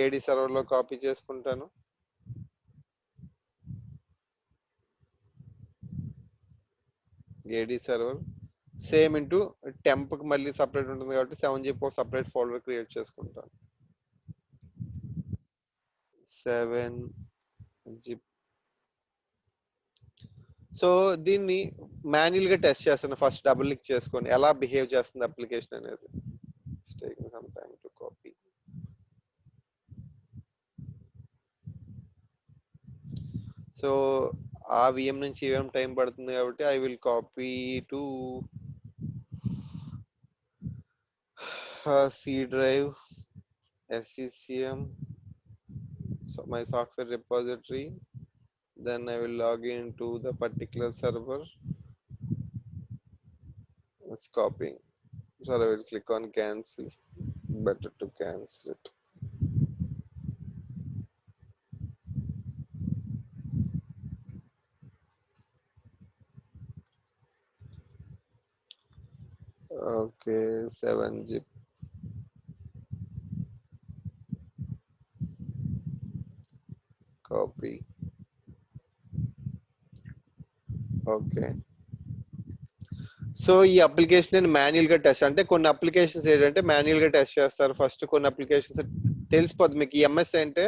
ఏడి సర్వర్ లో కాపీ చేసుకుంటాను. AD server same into temp కి మళ్ళీ సపరేట్ ఉంటుంది కాబట్టి 7-zip ఒక సపరేట్ ఫోల్డర్ క్రియేట్ చేసుకుంటాను. 7-zip. సో దీన్ని మాన్యువల్ గా టెస్ట్ చేస్తాను. ఫస్ట్ డబుల్ క్లిక్ చేసుకొని ఎలా బిహేవ్ చేస్తుంది అప్లికేషన్ అనేది. Taking some time to copy. So ఆ VM నుంచి VM టైం పడుతుంది కాబట్టి I will copy to C drive SCCM, so my software repository. Then I will log into the particular server. It's copying. So I will click on cancel better to cancel it. Okay, 7-zip. Copy. Okay. So ఈ application manual గా test అంటే కొన్ని applications ఏంటంటే manual గా test చేస్తారు first. కొన్ని applications తెలిసిపోద్ది మీకు. ఈ ఎంఎస్ఐ అంటే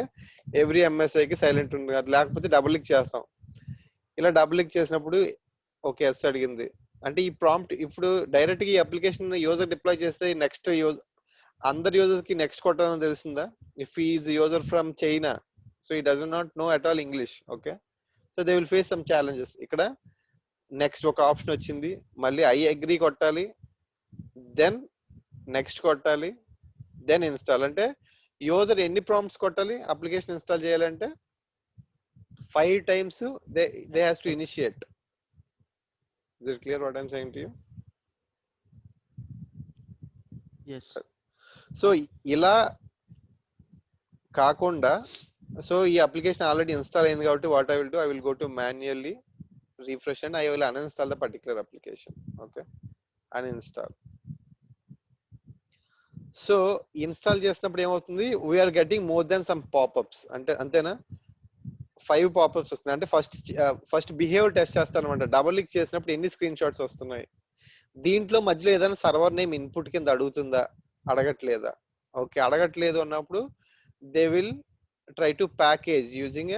ఎవ్రీ ఎంఎస్ఐకి సైలెంట్ ఉంది అది, లేకపోతే డబుల్ క్లిక్ చేస్తాం. ఇలా డబుల్ క్లిక్ చేసినప్పుడు ఓకే ఎస్ అడిగింది అంటే ఈ ప్రాంప్ట్ ఇప్పుడు డైరెక్ట్ గా ఈ అప్లికేషన్ యూజర్ డిప్లాయ్ చేస్తే నెక్స్ట్ అందరి యూజర్స్ కి నెక్స్ట్ కొట్టాలని తెలిసిందా? If is user from China, so ఈ doesn't not know at all English. Okay, so they will face some challenges. ఇక్కడ నెక్స్ట్ ఒక ఆప్షన్ వచ్చింది, మళ్ళీ ఐ అగ్రీ కొట్టాలి, దెన్ నెక్స్ట్ కొట్టాలి, దెన్ ఇన్స్టాల్. అంటే యూజర్ ఎన్ని ప్రాంప్ట్స్ కొట్టాలి అప్లికేషన్ ఇన్స్టాల్ చేయాలంటే? 5 times they has to initiate. Is it clear what I'm saying to you? Yes. So ఇలా కాకుండా, సో ఈ అప్లికేషన్ ఆల్రెడీ ఇన్స్టాల్ అయింది కాబట్టి what I will do, I will go to manually refresh and I will uninstall the particular application. Okay, uninstall. So install చేసినప్పుడు ఏమవుతుంది, we're getting more than some popups. అంటే అంతేనా? 5 pop-ups వస్తున్నాయి. అంటే first behaviour test చేస్తాను అనమాట. Double click చేసినప్పుడు ఎన్ని స్క్రీన్ షాట్స్ వస్తున్నాయి, దీంట్లో మధ్యలో ఏదైనా సర్వర్ నేమ్ ఇన్పుట్ కింద అడుగుతుందా, అడగట్లేదా? ఓకే, అడగట్లేదు అన్నప్పుడు they will try to package using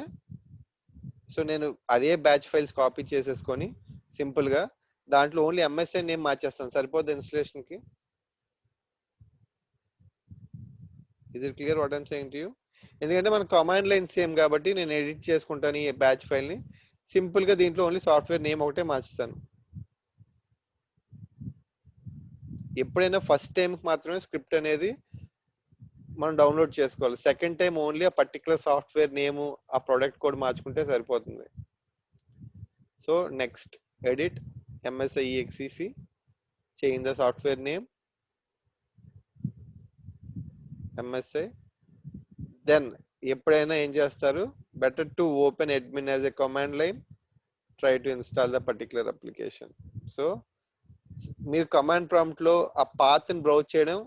so నేను అదే బ్యాచ్ ఫైల్స్ కాపీ చేసేసుకొని సింపుల్ గా దాంట్లో ఓన్లీ ఎంఎస్ఐ నేమ్ మార్చేస్తాను, సరిపోద్ది ఇన్స్టలేషన్ కి. Is it clear what I'm saying to you? ఎందుకంటే మన కమాండ్ లైన్ సేమ్ కాబట్టి నేను ఎడిట్ చేసుకుంటాను ఈ బ్యాచ్ ఫైల్ ని. సింపుల్ గా దీంట్లో ఓన్లీ సాఫ్ట్వేర్ నేమ్ ఒకటే మార్చుతాను. ఎప్పుడైనా ఫస్ట్ టైం మాత్రమే స్క్రిప్ట్ అనేది మనం డౌన్లోడ్ చేసుకోవాలి. సెకండ్ టైం ఓన్లీ ఆ పర్టికులర్ సాఫ్ట్వేర్ నేమ్ ఆ ప్రొడక్ట్ కోడ్ మార్చుకుంటే సరిపోతుంది. సో నెక్స్ట్ ఎడిట్ ఎంఎస్ఐ ఎక్సిసి, change the software name MSI. Then ఎప్పుడైనా ఏం చేస్తారు, better to open admin as a command line, try to install the particular application. So మీరు command prompt లో ఆ పాత్ ని బ్రౌజ్ చేయడం,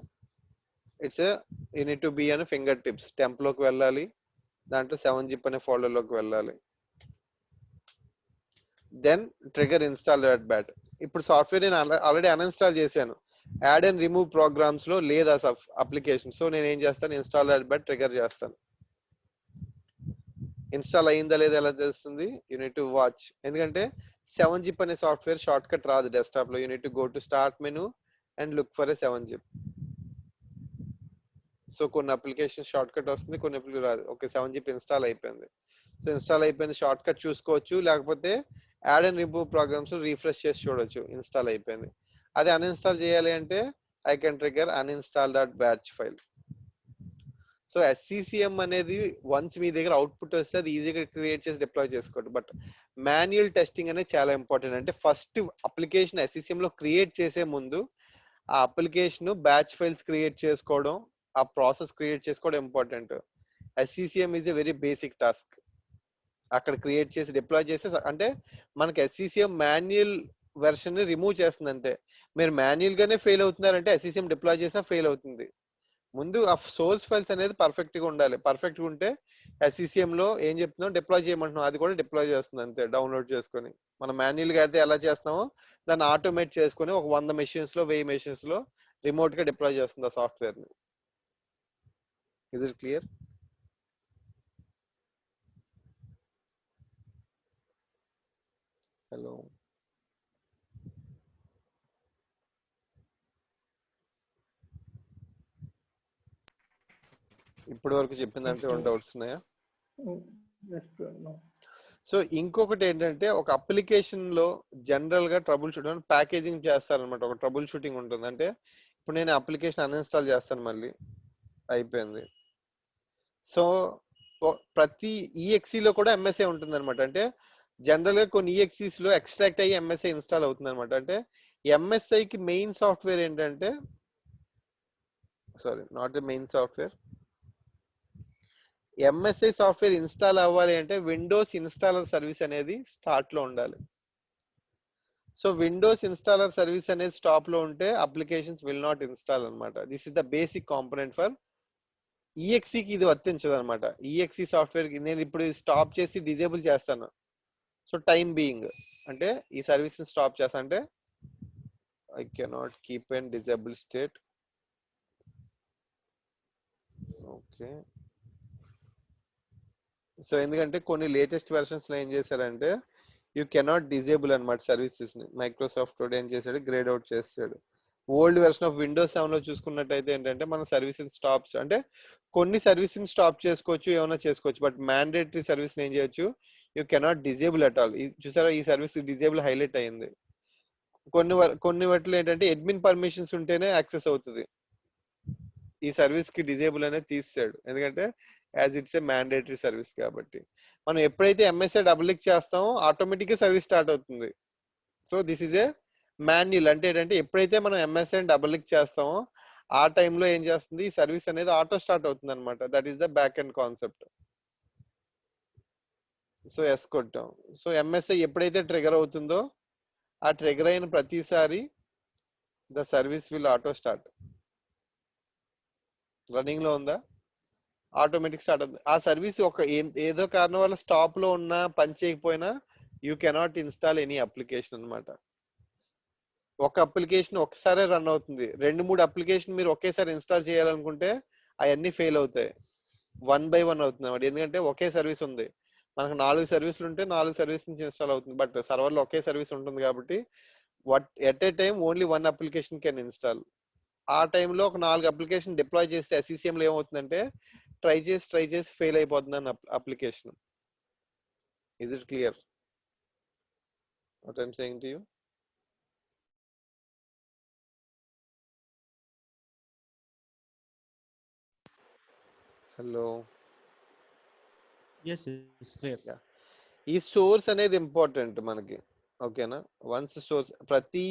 it's you need to be అని ఫింగర్ టిప్స్. టెంప్ లోకి వెళ్ళాలి, దాంట్లో 7-zip అనే ఫోల్డర్ లోకి వెళ్ళాలి, then trigger install dot bat. ఇప్పుడు సాఫ్ట్వేర్ నేను ఆల్రెడీ అన్ఇన్స్టాల్ చేశాను, యాడ్ అండ్ రిమూవ్ ప్రోగ్రామ్స్ లో లేదా అప్లికేషన్. సో నేను ఏం చేస్తాను, ఇన్స్టాల్ డాట్ బ్యాట్ ట్రిగర్ చేస్తాను. ఇన్స్టాల్ అయిందా లేదా ఎలా తెలుస్తుంది, యూ నీడ్ టు వాచ్. ఎందుకంటే 7-zip అనే సాఫ్ట్వేర్ షార్ట్ కట్ రాదు డెస్క్టాప్ లో. You need to go to start menu and look for a 7-zip. So కొన్ని అప్లికేషన్ షార్ట్ కట్ వస్తుంది, కొన్ని అప్లికేషన్ రాదు. ఓకే, 7-zip ఇన్స్టాల్ అయిపోయింది. సో ఇన్స్టాల్ అయిపోయింది, షార్ట్ కట్ చూసుకోవచ్చు, లేకపోతే add and remove programs refresh చేసి చూడొచ్చు, ఇన్స్టాల్ అయిపోయింది. అదే అన్ఇన్స్టాల్ చేయాలి అంటే I can trigger uninstall dot batch file. So SCCM అనేది వన్స్ మీ దగ్గర అవుట్పుట్ వస్తే అది ఈజీగా క్రియేట్ చేసి డిప్లాయ్ చేసుకోవచ్చు. బట్ మాన్యువల్ టెస్టింగ్ అనేది చాలా ఇంపార్టెంట్. అంటే ఫస్ట్ అప్లికేషన్ ఎస్సిసిఎం లో క్రియేట్ చేసే ముందు ఆ అప్లికేషన్ బ్యాచ్ ఫైల్స్ క్రియేట్ చేసుకోవడం, ఆ ప్రాసెస్ క్రియేట్ చేసుకోవడం important. SCCM is a very basic task. అక్కడ క్రియేట్ చేసి డిప్లాయ్ చేసి, అంటే మనకి ఎస్సిసిఎం మాన్యువల్ వెర్షన్ ని రిమూవ్ చేస్తుంది అంతే. మీరు మాన్యువల్ గానే ఫెయిల్ అవుతున్నారంటే ఎస్సిసిఎం డిప్లాయ్ చేసినా ఫెయిల్ అవుతుంది. ముందు ఆ సోర్స్ ఫైల్స్ అనేది పర్ఫెక్ట్ గా ఉండాలి. పర్ఫెక్ట్ గా ఉంటే ఎస్సిసిఎం లో ఏం చెప్తున్నాం డిప్లాయ్ చేయమంటున్నాం, అది కూడా డిప్లాయ్ చేస్తుంది అంతే, డౌన్లోడ్ చేసుకొని. మనం మాన్యువల్ గా అయితే ఎలా చేస్తున్నామో దాన్ని ఆటోమేట్ చేసుకొని ఒక 100 మెషిన్స్ లో 1000 మెషిన్స్ లో రిమోట్ గా డిప్లాయ్ చేస్తుంది ఆ సాఫ్ట్వేర్ ని. Is it clear? హలో, ఇప్పటి వరకు చెప్పిందంటే ఏమైనా డౌట్స్ ఉన్నాయా? సో ఇంకొకటి ఏంటంటే, ఒక అప్లికేషన్ లో జనరల్ గా ట్రబుల్ షూటింగ్ ప్యాకేజింగ్ చేస్తారనమాట. ఒక ట్రబుల్ షూటింగ్ ఉంటుంది. అంటే ఇప్పుడు నేను అప్లికేషన్ అన్ఇన్స్టాల్ చేస్తాను, మళ్ళీ అయిపోయింది. సో ప్రతి ఈఎక్సీ లో కూడా ఎంఎస్ఏ ఉంటుంది అనమాట. అంటే జనరల్ గా కొన్ని ఈఎక్సీస్ లో ఎక్స్ట్రాక్ట్ అయ్యి ఎంఎస్ఐ ఇన్స్టాల్ అవుతుంది అనమాట. అంటే ఎంఎస్ఐ కి మెయిన్ సాఫ్ట్వేర్ ఏంటంటే sorry not the main software. MSI software install అవ్వాలి అంటే విండోస్ ఇన్స్టాలర్ సర్వీస్ అనేది స్టార్ట్ లో ఉండాలి. సో విండోస్ ఇన్స్టాలర్ సర్వీస్ అనేది స్టాప్ లో ఉంటే అప్లికేషన్స్ విల్ నాట్ ఇన్స్టాల్ అనమాట. This is the basic component for ఈఎక్సీకి. ఇది వర్తించదు అనమాట. ఈఎక్సీ సాఫ్ట్వేర్ కి నేను ఇప్పుడు స్టాప్ చేసి డిజేబుల్ చేస్తాను. సో టైం బీయింగ్ అంటే ఈ సర్వీస్ స్టాప్ చేస్తా అంటే I cannot keep and disable state. Okay. So ఎందుకంటే కొన్ని లేటెస్ట్ వెర్షన్స్ లో ఏం చేశారంటే యూ కెనాట్ డిజేబుల్ అనమాట సర్వీసెస్ ని. మైక్రోసాఫ్ట్ కూడా ఏం చేశాడు, గ్రేడ్ అవుట్ చేస్తాడు. ఓల్డ్ వెర్షన్ ఆఫ్ విండోస్ 7 లో చూసుకున్నట్టయితే ఏంటంటే మన సర్వీసెస్ స్టాప్స్ అంటే కొన్ని సర్వీస్ ని స్టాప్ చేసుకోవచ్చు, ఏమైనా చేసుకోవచ్చు. బట్ మ్యాండేటరీ సర్వీస్ ఏం చేయొచ్చు, you cannot disable at all. చూసారా ఈ సర్వీస్ డిజేబుల్ హైలైట్ అయింది. కొన్ని వాటిలో ఏంటంటే అడ్మిన్ పర్మిషన్స్ ఉంటేనే యాక్సెస్ అవుతుంది. ఈ సర్వీస్ కి డిజేబుల్ అనేది తీసాడు ఎందుకంటే as it's a mandatory service కాబట్టి. మనం ఎప్పుడైతే ఎంఎస్ఐ డబుల్ క్లిక్ చేస్తామో ఆటోమేటిక్ గా సర్వీస్ స్టార్ట్ అవుతుంది. So this is a manual. అంటే ఏంటంటే ఎప్పుడైతే మనం ఎంఎస్ఐ డబుల్ క్లిక్ చేస్తామో ఆ టైంలో ఏం చేస్తుంది, ఈ సర్వీస్ అనేది ఆటో స్టార్ట్ అవుతుంది అనమాట. That is the back end concept. So yes కొట్టాం. సో ఎంఎస్ఐ ఎప్పుడైతే ట్రిగర్ అవుతుందో ఆ ట్రిగర్ అయిన ప్రతిసారి the service will auto start. Running లో ఉందా, ఆటోమేటిక్ స్టార్ట్ అవుతుంది. ఆ సర్వీస్ ఒక ఏదో కారణం వల్ల స్టాప్ లో ఉన్నా పని చేయకపోయినా you cannot install any application అనమాట. ఒక అప్లికేషన్ ఒక్కసారే రన్ అవుతుంది. 2-3 అప్లికేషన్ మీరు ఒకేసారి ఇన్స్టాల్ చేయాలనుకుంటే అవన్నీ ఫెయిల్ అవుతాయి. 1 by 1 అవుతుంది అనమాట. ఎందుకంటే ఒకే సర్వీస్ ఉంది. మనకు 4 సర్వీసులు ఉంటే 4 సర్వీస్ నుంచి ఇన్స్టాల్ అవుతుంది. బట్ సర్వర్ లో ఒకే సర్వీస్ ఉంటుంది కాబట్టి at a time only 1 application can install. ఆ టైంలో ఒక 4 అప్లికేషన్ డిప్లాయ్ చేస్తే ఎస్ఈసిఎం లో ఏమవుతుందంటే ట్రై చేసి ఫెయిల్ అయిపోతుంది అన్న application. Is it clear what I'm saying to you? Hello. Yes, it's clear. ఈ సోర్స్ అనేది ఇంపార్టెంట్ మనకి. ఓకేనా? వన్స్ సోర్స్ ప్రతి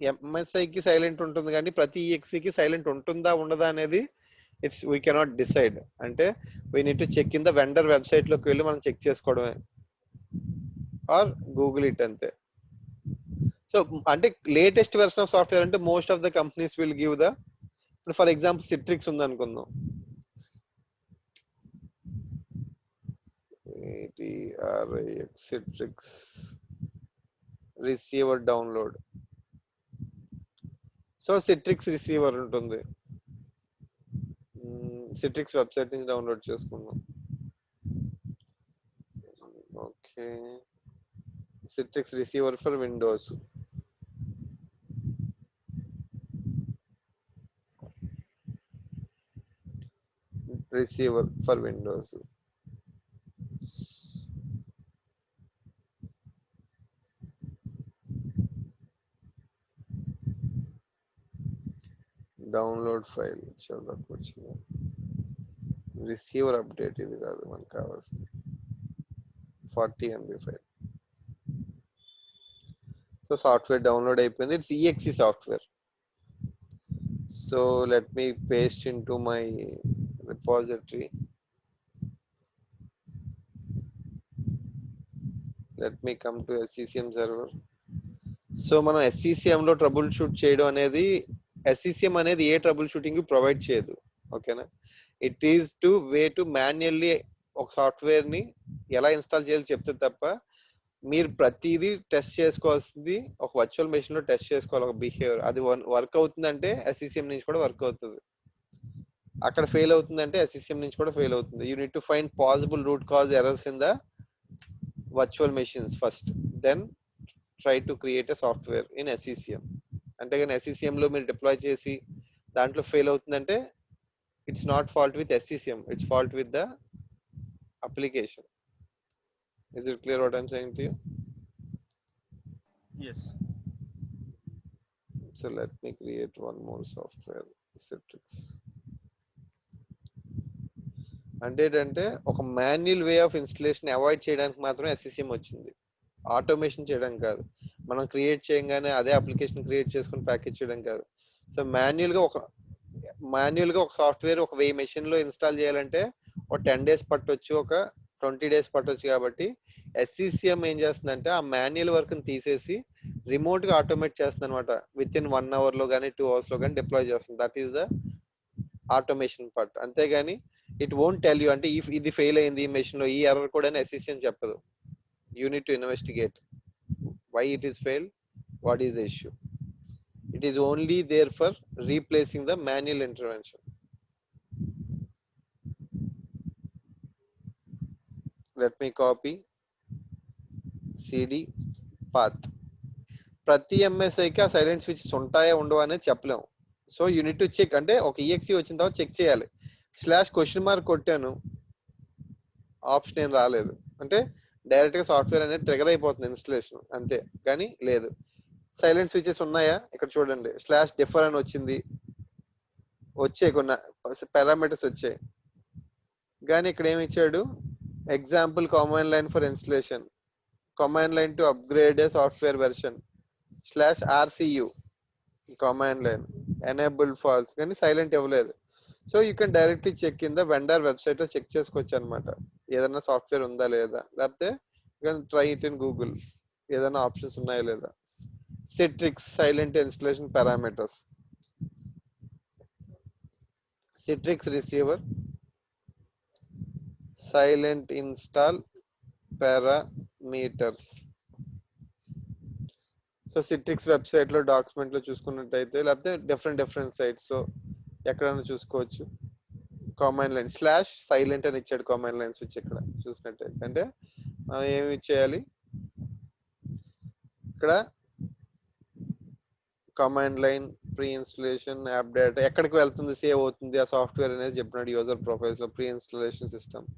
ఎంఎస్ఐ కి సైలెంట్ ఉంటుంది కానీ ప్రతి ఈఎక్సీకి సైలెంట్ ఉంటుందా ఉండదా అనేది ఇట్స్ వీ కెనాట్ డిసైడ్. అంటే we need to check in the vendor website లోకి వెళ్ళి మనం చెక్ చేసుకోవడమే ఆర్ గూగుల్ ఇట్ అంతే. సో అంటే లేటెస్ట్ వెర్షన్ ఆఫ్ సాఫ్ట్వేర్ అంటే most of the companies will give the, ఇప్పుడు ఫర్ ఎగ్జాంపుల్ సిట్రిక్స్ ఉంది అనుకుందాం. Citrix receiver download. So Citrix receiver ఉంటుంది. సిట్రిక్స్ వెబ్సైట్ నుంచి డౌన్లోడ్ చేసుకుందాం. Okay. Citrix receiver for Windows. Receiver for Windows. Download file చదవకు వచ్చింది. Receiver update ఇది కాదు మనకు కావాల్సింది. 40 MB file. So software download అయిపోయింది. It's EXE software. So let me paste into my repository. Let me come to SCCM server. So మనం SCCM లో troubleshoot చేయడం అనేది, SCCM అనేది ఏ ట్రబుల్ షూటింగ్ ప్రొవైడ్ చేయదు. ఓకేనా? It is to way to manually ఒక software ని ఎలా ఇన్స్టాల్ చేయాలో చెప్తే తప్ప మీరు ప్రతిదీ టెస్ట్ చేసుకోవాల్సింది ఒక వర్చువల్ మెషిన్ లో టెస్ట్ చేసుకోవాలి. ఒక బిహేవియర్ అది వర్క్ అవుతుందంటే SCCM నుంచి కూడా వర్క్ అవుతుంది. అక్కడ ఫెయిల్ అవుతుందంటే SCCM నుంచి కూడా ఫెయిల్ అవుతుంది. You need to find possible root cause errors in the virtual machines first, then try to create a software in SCCM. అంతేగాని SCCM లో మీరు డిప్లాయ్ చేసి దాంట్లో ఫెయిల్ అవుతుందంటే it's not fault with SCCM, it's fault with the application. Is it clear what I'm saying to you? Yes. So let me create one more software, Citrix. అంటే ఏంటంటే ఒక manual way of installation avoid చేయడానికి మాత్రం SCCM వచ్చింది, automation చేయడం కాదు. మనం create చేయగానే అదే అప్లికేషన్ క్రియేట్ చేసుకుని ప్యాకేజ్ చేయడం కాదు. సో మాన్యువల్ గా ఒక మాన్యువల్ గా ఒక సాఫ్ట్వేర్ ఒక 1000 మెషిన్ లో ఇన్స్టాల్ చేయాలంటే ఒక 10 డేస్ పట్టొచ్చు, ఒక 20 డేస్ పట్టొచ్చు. కాబట్టి ఎస్సిసిఎం ఏం చేస్తుందంటే ఆ మాన్యువల్ వర్క్ ని తీసేసి రిమోట్ గా ఆటోమేట్ చేస్తుంది అనమాట. విత్ ఇన్ 1 అవర్ లో కానీ 2 అవర్స్ లో కానీ డిప్లాయ్ చేస్తుంది. That is the automation part. అంతేగాని ఇట్ వోంట్ టెల్ యూ అంటే ఇది ఫెయిల్ అయింది ఈ మెషిన్ లో, ఈ ఎర్రర్ కూడా ఎస్సిసిఎం చెప్పదు. You need to investigate why it is failed, what is the issue. It is only there for replacing the manual intervention. Let me copy cd path. ప్రతి ఎంఎస్ఐకి ఆ సైలెంట్ స్విచెస్ ఉంటాయా ఉండవా అనేది చెప్పలేము. So you need to check. అంటే ఒక exe వచ్చిన తర్వాత చెక్ చేయాలి. /? కొట్టాను, ఆప్షన్ ఏం రాలేదు అంటే డైరెక్ట్ గా సాఫ్ట్వేర్ అనేది ట్రిగర్ అయిపోతుంది ఇన్స్టలేషన్ అంతే, కానీ లేదు. సైలెంట్ స్విచెస్ ఉన్నాయా ఇక్కడ చూడండి, /defer అని వచ్చింది, వచ్చాయి కొన్ని పారామీటర్స్ వచ్చాయి. కానీ ఇక్కడ ఏమి ఇచ్చాడు, example command line for installation, command line to upgrade a software version, /rcu command line enabled false, కానీ సైలెంట్ ఇవ్వలేదు. So you can directly check in the vendor website లో చెక్ చేసుకోవచ్చు అనమాట, ఏదైనా సాఫ్ట్వేర్ ఉందా లేదా. లేకపోతే you can try it in Google, ఏదైనా ఆప్షన్స్ ఉన్నాయా లేదా. Citrix silent installation parameters, Citrix receiver silent install parameters. So Citrix website లో డాక్యుమెంట్ లో చూసుకున్నట్టయితే, లేకపోతే డిఫరెంట్ సైట్స్ లో ఎక్కడైనా చూసుకోవచ్చు. కమాండ్ లైన్ /silent అని ఇచ్చాడు కమాండ్ లైన్ స్విచ్ ఇక్కడ చూసినట్టయితే. అంటే మనం ఏమి చేయాలి ఇక్కడ, command line pre installation app data ఎక్కడికి వెళ్తుంది, సేవ్ అవుతుంది ఆ సాఫ్ట్వేర్ అనేది చెప్పినాడు యూజర్ ప్రొఫైల్స్ లో, pre installation system.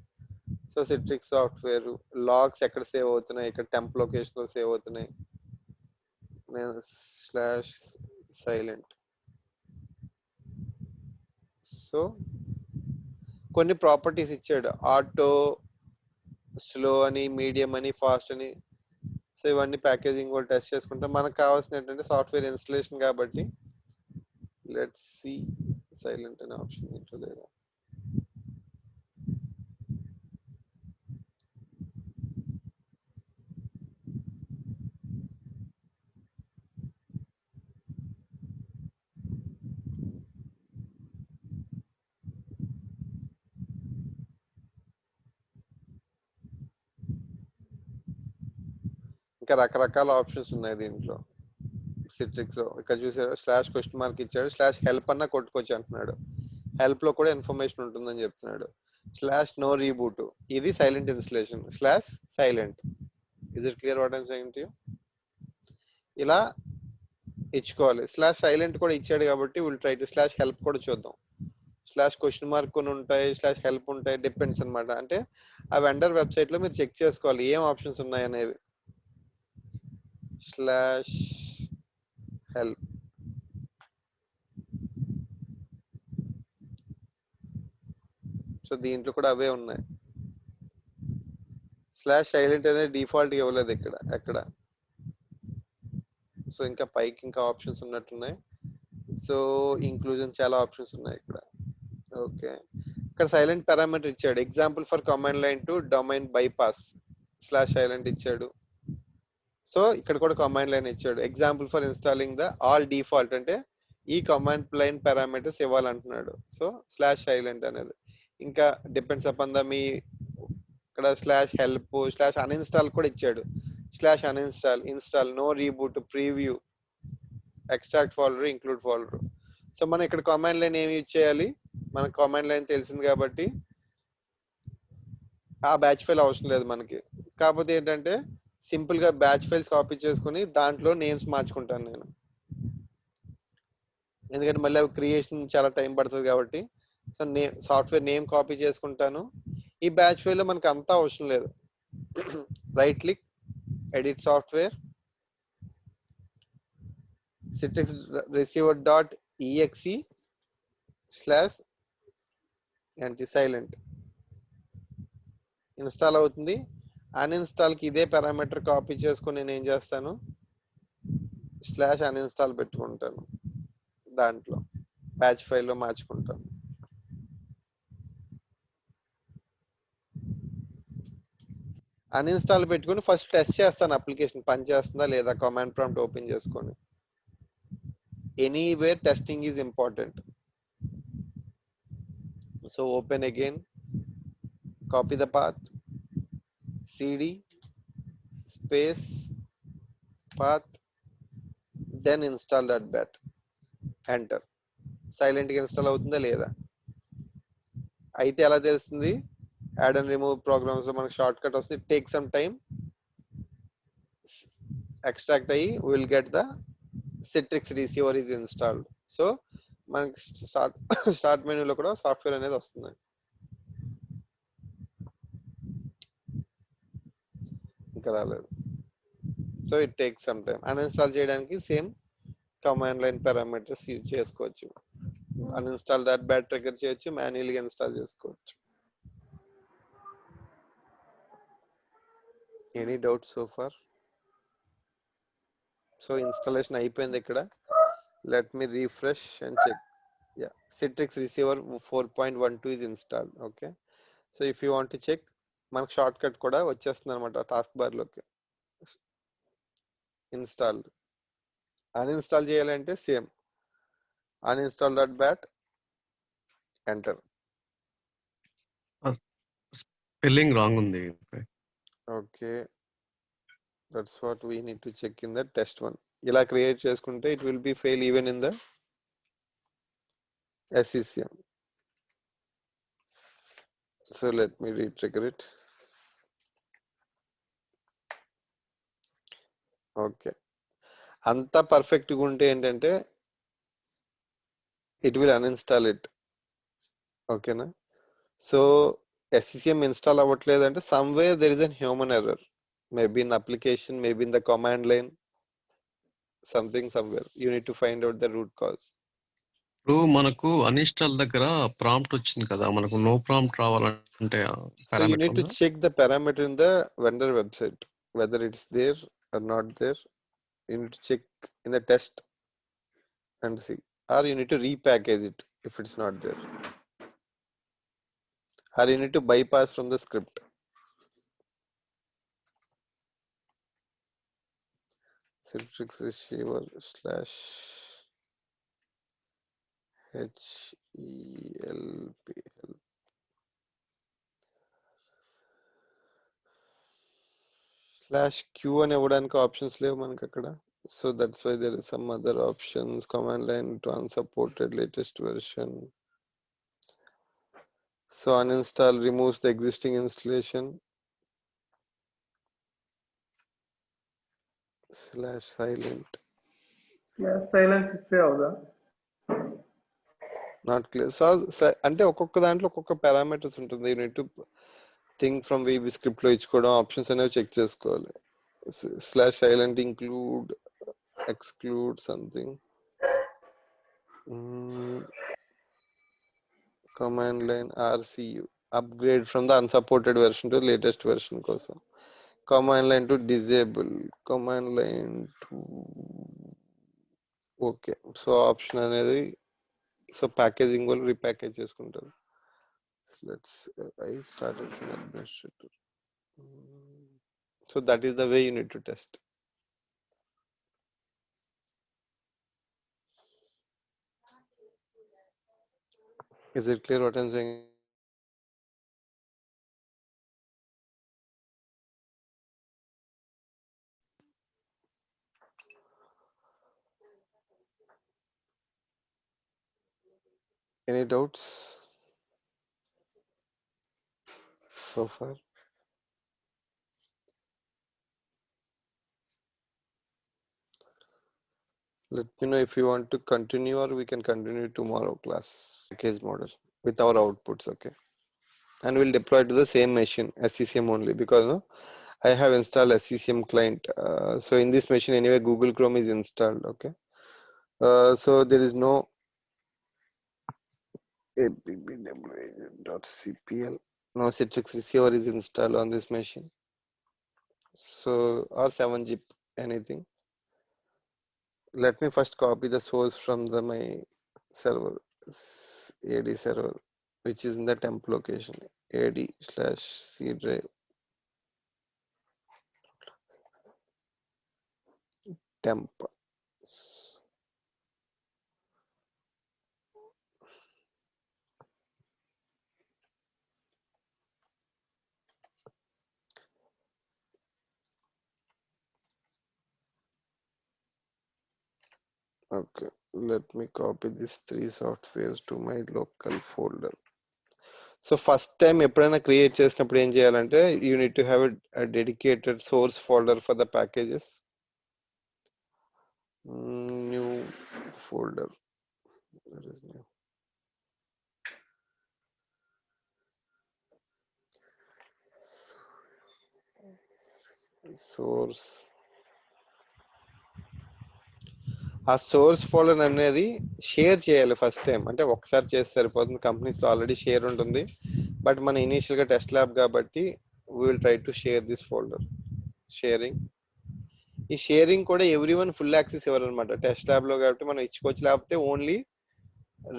So Citrix software logs ఎక్కడ సేవ్ అవుతున్నాయి, ఇక్కడ టెంప్ లొకేషన్ లో సేవ్ అవుతున్నాయి. /silent. సో కొన్ని ప్రాపర్టీస్ ఇచ్చాడు, ఆటో, స్లో అని, మీడియం అని, ఫాస్ట్ అని. సో ఇవన్నీ ప్యాకేజింగ్ కూడా టెస్ట్ చేసుకుంటాం. మనకు కావాల్సిన ఏంటంటే సాఫ్ట్వేర్ ఇన్స్టలేషన్ కాబట్టి లెట్స్ సి సైలెంట్ అనే ఆప్షన్ ఏంటో లేదా. ఇంకా రకరకాల ఆప్షన్స్ ఉన్నాయి దీంట్లో సిట్రిక్స్ లో. ఇక్కడ చూసారు /? ఇచ్చాడు, /help అన్న కొట్టుకోవచ్చు అంటున్నాడు. హెల్ప్ లో కూడా ఇన్ఫర్మేషన్ ఉంటుందని చెప్తున్నాడు. /no reboot ఇది silent installation. /silent. Is it clear what I'm saying to you. ఇలా ఇచ్చుకోవాలి. /silent కూడా ఇచ్చాడు కాబట్టి విల్ ట్రై టు /help కూడా చూద్దాం. /? కొన్ని ఉంటాయి, /help ఉంటాయి, డిపెండ్స్ అనమాట. అంటే ఆ వెండర్ వెబ్సైట్ లో మీరు చెక్ చేసుకోవాలి ఏం ఆప్షన్స్ ఉన్నాయి అనేవి. /help సో దీంట్లో కూడా అవే ఉన్నాయి. /silent అనేది డిఫాల్ట్ ఇవ్వలేదు ఇక్కడ ఎక్కడ. సో ఇంకా పైకి ఇంకా ఆప్షన్స్ ఉన్నట్టున్నాయి. సో ఇంక్లూజన్ చాలా ఆప్షన్స్ ఉన్నాయి ఇక్కడ. ఓకే, ఇక్కడ సైలెంట్ పారామీటర్ ఇచ్చాడు, example for command line to domain bypass /silent ఇచ్చాడు. సో ఇక్కడ కూడా కమాండ్ లైన్ ఇచ్చాడు, example for installing the all default అంటే ఈ కమాండ్ లైన్ పారామీటర్స్ ఇవ్వాలంటున్నాడు. సో /silent అనేది ఇంకా డిపెండ్స్ అపాన్ ద మీ ఇక్కడ /help /uninstall కూడా ఇచ్చాడు. /uninstall, install, no reboot, preview, extract folder, include folder. So మనం ఇక్కడ కమాండ్ లైన్ ఏమి యూజ్ చేయాలి, మనకు కమాండ్ లైన్ తెలిసింది కాబట్టి ఆ బ్యాచ్ ఫైల్ అవసరం లేదు మనకి. కాకపోతే ఏంటంటే సింపుల్ గా బ్యాచ్ ఫైల్స్ కాపీ చేసుకుని దాంట్లో నేమ్స్ మార్చుకుంటాను నేను, ఎందుకంటే మళ్ళీ అవి క్రియేషన్ చాలా టైం పడుతుంది కాబట్టి. సో సాఫ్ట్వేర్ నేమ్ కాపీ చేసుకుంటాను. ఈ బ్యాచ్ ఫైల్ లో మనకి అంతా అవసరం లేదు. Right click, edit software, citrix receiver.exe /anti-silent install అవుతుంది. అన్ఇన్స్టాల్ కి ఇదే పారామీటర్ కాపీ చేసుకుని నేను ఏం చేస్తాను, /uninstall పెట్టుకుంటాను దాంట్లో. ప్యాచ్ ఫైల్లో మార్చుకుంటాను. అన్ఇన్స్టాల్ పెట్టుకొని ఫస్ట్ టెస్ట్ చేస్తాను అప్లికేషన్ పని చేస్తుందా లేదా, కమాండ్ ప్రాంప్ట్ ఓపెన్ చేసుకొని. Anywhere testing is important. So open again, copy the path, cd space path, then install that bat, enter. Silent గా ఇన్స్టాల్ అవుతుందా లేదా? అయితే ఎలా తెలుస్తుంది? యాడ్ అండ్ రిమూవ్ ప్రోగ్రామ్స్ లో మనకు షార్ట్ కట్ వస్తుంది. టేక్ సమ్ టైమ్, ఎక్స్ట్రాక్ట్ అయ్యి will get the Citrix receiver is installed. So మనకి స్టార్ట్ మెనూలో కూడా సాఫ్ట్వేర్ అనేది వస్తుంది. ఇంకా రాలేదు. So it take some time. Uninstall చేయడానికి same command line parameters use చేసుకోవచ్చు. అన్ఇన్స్టాల్ దట్ బ్యాట్ ట్రిగ్గర్ చేయొచ్చు, మాన్యువల్గా ఇన్స్టాల్ చేసుకోవచ్చు. Any doubt so far? So installation అయిపోయింది ఇక్కడ. Let me refresh and check. Yeah, Citrix receiver 4.12 is installed. Okay, so if you want to check, మనకు shortcut కూడా వచ్చేస్తుంది అనమాట టాస్క్ బార్ లోకి. ఇన్స్టాల్, అన్ఇన్స్టాల్ చేయాలంటే same uninstall dot bat, enter. Spelling wrong ఉంది. Okay, that's what we need to check in the test one. ఇలా create చేసుకుంటే it will be fail even in the SCCM. So let me re-trigger it. Okay, అంతా పర్ఫెక్ట్గా ఉంటే ఏంటంటే it will uninstall it. ఓకేనా? So SCCM install అవ్వట్లేదు అంటే somewhere there is an human error, maybe in application, maybe in the command line, something somewhere. You need to find out the root cause. ఇప్పుడు మనకు uninstall దగ్గర prompt వచ్చింది కదా, మనకు no prompt రావాలంటే So you need to check the parameter in the vendor website, whether it's there or not there. You need to check in the test and see, or you need to repackage it if it's not there, or you need to bypass from the script. Citrix receiver slash HELP help slash Q అని ఇవ్వడానికి options లేవు మనకి అక్కడ. So that's why there is some other options. Command line to unsupported latest version. So uninstall removes the existing installation. Slash silent. Silence ఇస్తే అవుదా? Not clear. So అంటే ఒక్కొక్క దాంట్లో ఒక్కొక్క పారామీటర్స్ ఉంటుంది. You need to think from VB script లో ఇచ్చుకోవడం, options అనేవి check చేసుకోవాలి. Slash silent include exclude something. Command line RCU upgrade from the unsupported version to latest version కోసం. Command line to disable, command line to okay. So option అనేది so packaging వాళ్ళు repackage చేసుకుంటారు. I started from administrator. So that is the way you need to test. Is it clear what I'm saying? Any doubts so far? Let me know if you want to continue, or we can continue tomorrow class package model with our outputs. Okay, and we'll deploy to the same machine SCCM only, because no, I have installed SCCM client. So in this machine anyway Google Chrome is installed. Okay, so there is no abbw.cpl, no Citrix receiver is installed on this machine. So or 7-zip anything. Let me first copy the source from my server. AD server, which is in the temp location, AD/C drive temp. Okay, let me copy these 3 softwares to my local folder. So first time ఎప్పుడైనా create చేసినప్పుడు ఏం చేయాలంటే you need to have a dedicated source folder for the packages. New folder. Where is new? Source. ఆ source folder అనేది share చేయాలి first time. అంటే ఒకసారి చేస్తే సరిపోతుంది, కంపెనీస్లో ఆల్రెడీ షేర్ ఉంటుంది. బట్ మన ఇనీషియల్గా టెస్ట్ ల్యాబ్ కాబట్టి we will try to share this folder. Sharing. ఈ షేరింగ్ కూడా ఎవ్రీ వన్ ఫుల్ యాక్సెస్ ఇవ్వరు అనమాట టెస్ట్ ల్యాబ్లో కాబట్టి మనం ఇచ్చుకోవచ్చు, లేకపోతే ఓన్లీ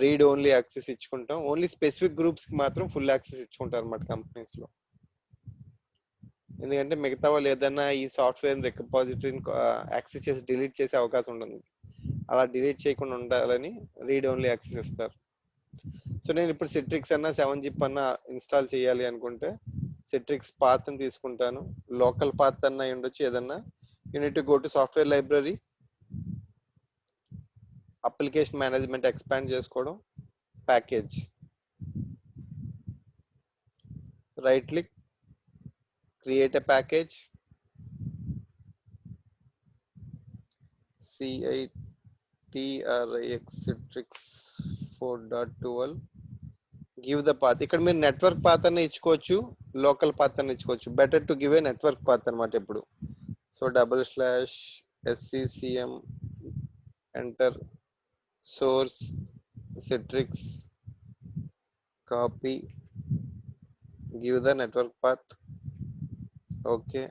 రీడ్ ఓన్లీ యాక్సెస్ ఇచ్చుకుంటాం. ఓన్లీ స్పెసిఫిక్ గ్రూప్స్కి మాత్రం ఫుల్ యాక్సెస్ ఇచ్చుకుంటారు అనమాట కంపెనీస్లో. ఎందుకంటే మిగతా వాళ్ళు ఏదైనా ఈ సాఫ్ట్వేర్ రిపోజిటరీని యాక్సెస్ చేసి డిలీట్ చేసే అవకాశం ఉంటుంది. అలా డిలీట్ చేయకుండా ఉండాలని రీడ్ ఓన్లీ యాక్సెస్ ఇస్తారు. సో నేను ఇప్పుడు సిట్రిక్స్ అన్న 7-zip అన్న ఇన్స్టాల్ చేయాలి అనుకుంటే సిట్రిక్స్ పాత్ అని తీసుకుంటాను. లోకల్ పాత్ అన్న ఉండొచ్చు ఏదన్నా. You need to go to software library, application management expand చేసుకోవడం, package, right click, create a package, citrix citrix 4.12, give the path. ఇక్కడ మీరు నెట్వర్క్ పాత్ అని ఇచ్చుకోవచ్చు, లోకల్ పాత్ అని ఇచ్చుకోవచ్చు. Better to give a network path అనమాట ఇప్పుడు. So //sccm enter, source Citrix, copy, give the network path. Okay,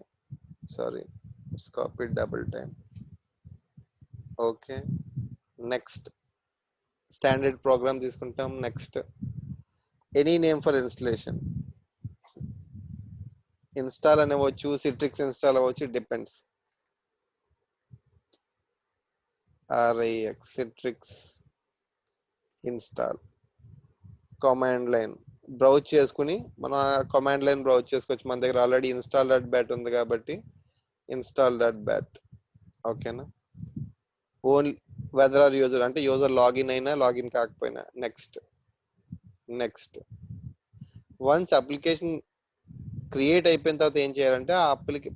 sorry, it's copied double time. Okay, next standard program తీసుకుంటాం. Next any name for installation, install అనవచ్చు, Citrix install అవ్వచ్చు, depends. RIX Citrix install, command line browse చేసుకుని మనం command line browse చేసుకోవచ్చు. మన దగ్గర already install.bat ఉంది కాబట్టి install.bat. ఓకేనా. ఓన్లీ వెదర్ ఆర్ యూజర్ అంటే యూజర్ లాగిన్ అయినా లాగిన్ కాకపోయినా. Next next once application create అయిపోయిన తర్వాత ఏం చేయాలంటే ఆ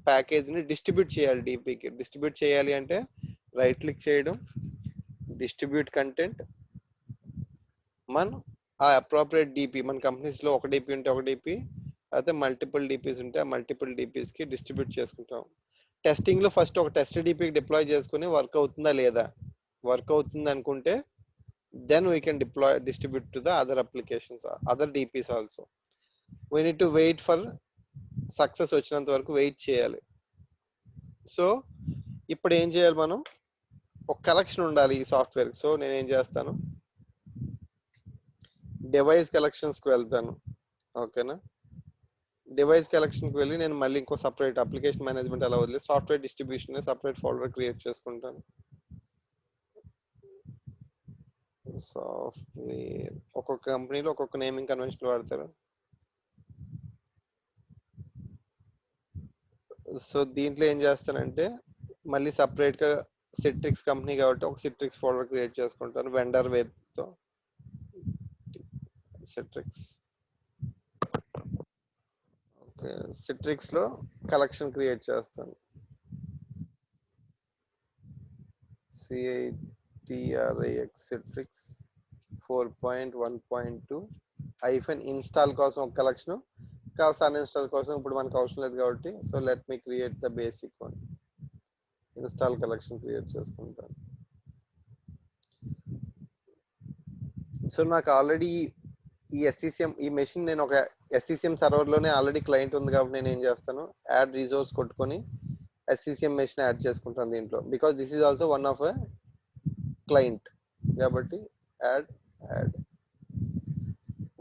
ప్యాకేజ్ని డిస్ట్రిబ్యూట్ చేయాలి. డీపీకి డిస్ట్రిబ్యూట్ చేయాలి అంటే రైట్ క్లిక్ చేయడం, డిస్ట్రిబ్యూట్ కంటెంట్, మనం ఆ అప్రోప్రియేట్ డిపి, మన కంపెనీస్లో ఒక డిపి ఉంటే ఒక డిపి, అయితే మల్టిపుల్ డిపిస్ ఉంటే ఆ మల్టిపుల్ డిపిస్కి డిస్ట్రిబ్యూట్ చేసుకుంటాం. టెస్టింగ్లో ఫస్ట్ ఒక టెస్ట్ డిపికి డిప్లాయ్ చేసుకుని వర్క్ అవుతుందా లేదా, వర్క్ అవుతుంది అనుకుంటే then we can distribute to the other applications, other DPs also. We need to wait for success వచ్చినంత వరకు వెయిట్ చేయాలి. సో ఇప్పుడు ఏం చేయాలి, మనం ఒక కలెక్షన్ ఉండాలి ఈ సాఫ్ట్వేర్. సో నేను ఏం చేస్తాను, డివైస్ కలెక్షన్స్కి వెళ్తాను. ఓకేనా. డివైస్ కలెక్షన్కి వెళ్ళి నేను మళ్ళీ ఇంకో సపరేట్ అప్లికేషన్ మేనేజ్మెంట్ అలా వదిలి software distribution separate folder create చేసుకుంటాను. సాఫ్ట్వేర్ ఒక్కొక్క కంపెనీలో ఒక్కొక్క నేమింగ్ కన్వెన్షన్ వాడతారు. సో దీంట్లో ఏం చేస్తానంటే మళ్ళీ సపరేట్గా సిట్రిక్స్ కంపెనీ కాబట్టి ఒక సిట్రిక్స్ ఫోల్డర్ క్రియేట్ చేసుకుంటాను వెండర్ వేర్తో. సిట్రిక్స్ ఓకే, సిట్రిక్స్లో కలెక్షన్ క్రియేట్ చేస్తాను. citrix సిట్రిక్స్ 4.1.2 -install కోసం ఒక కలెక్షన్, కావాల్సిన అన్ఇన్స్టాల్ కోసం ఇప్పుడు మనకు అవసరం లేదు కాబట్టి. So let me create the basic one, install collection create చేసుకుంటాను. సో నాకు ఆల్రెడీ ఈ SCCM ఈ మెషిన్ నేను ఒక SCCM సర్వర్లోనే ఆల్రెడీ క్లయింట్ ఉంది కాబట్టి నేను ఏం చేస్తాను, యాడ్ రిసోర్స్ కొట్టుకొని SCCM మెషిన్ యాడ్ చేసుకుంటాను దీంట్లో. Because this is also one of a client కాబట్టి యాడ్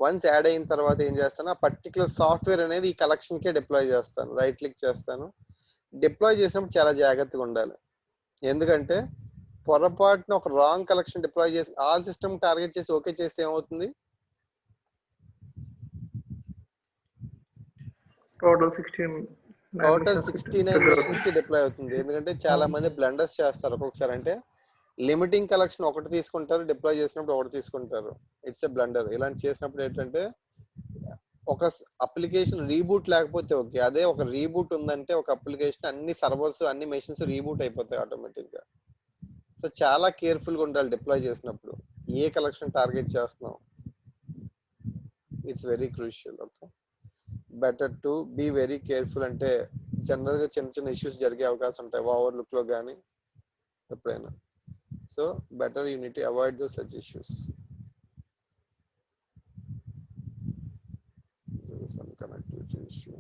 వన్స్ యాడ్ అయిన తర్వాత ఏం చేస్తాను, ఆ పర్టికులర్ సాఫ్ట్వేర్ అనేది ఈ కలెక్షన్ కే డిప్లాయ్ చేస్తాను. రైట్ క్లిక్ చేస్తాను. డిప్లాయ్ చేసినప్పుడు చాలా జాగ్రత్తగా ఉండాలి. ఎందుకంటే పొరపాటున ఒక రాంగ్ కలెక్షన్ డిప్లాయ్ చేసి ఆల్ సిస్టమ్ టార్గెట్ చేసి ఓకే చేస్తే ఏమవుతుంది, total 16 total machines 69 trigger machines కి అవుతుంది. డిప్లాయ్ అవుతుంది. ఎందుకంటే చాలా మంది బ్లండర్స్ చేస్తారు ఒక్కొక్కసారి. అంటే లిమిటింగ్ కలెక్షన్ ఒకటి తీసుకుంటారు, డిప్లాయ్ చేసినప్పుడు ఒకటి తీసుకుంటారు. It's a blunder. ఇలాంటి చేసినప్పుడు ఏంటంటే ఒక అప్లికేషన్ రీబూట్ లేకపోతే ఓకే, అదే ఒక రీబూట్ ఉందంటే ఒక అప్లికేషన్ అన్ని సర్వర్స్ అన్ని మెషిన్స్ రీబూట్ అయిపోతాయి ఆటోమేటిక్ గా. సో చాలా కేర్ఫుల్ గా ఉండాలి డిప్లాయ్ చేసినప్పుడు. ఏ కలెక్షన్ టార్గెట్ చేస్తున్నాం, it's very crucial. Okay, better to be very careful. అంటే జనరల్ గా చిన్న చిన్న ఇష్యూస్ జరిగే అవకాశం ఉంటాయి ఓవర్ లుక్ లో కానీ ఎప్పుడైనా. So better you need to avoid those such issues. Some connectivity issue.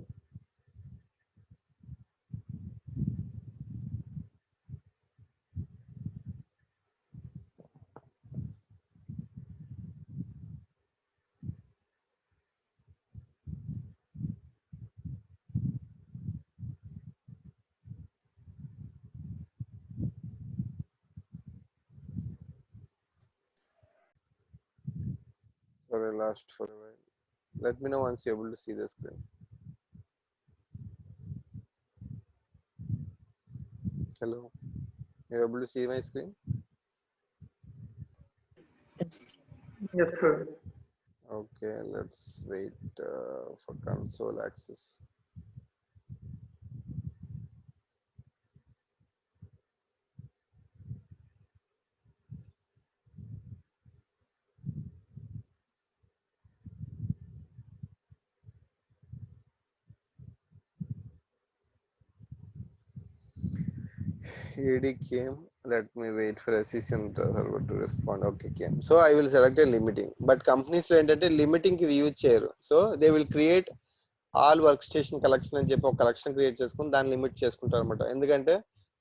Sorry, lost for a while. Let me know once you're able to see the screen. Hello, you're able to see my screen? Yes, sir. Okay, let's wait for console access. AD came. Let me wait for SCCM server to respond. Okay, came. So I will select a limiting. But companies lo entante limiting ki use cheyaru. So they will create all work station collection అని చెప్పి ఒక collection create చేసుకుని దాన్ని limit చేసుకుంటారు అనమాట. ఎందుకంటే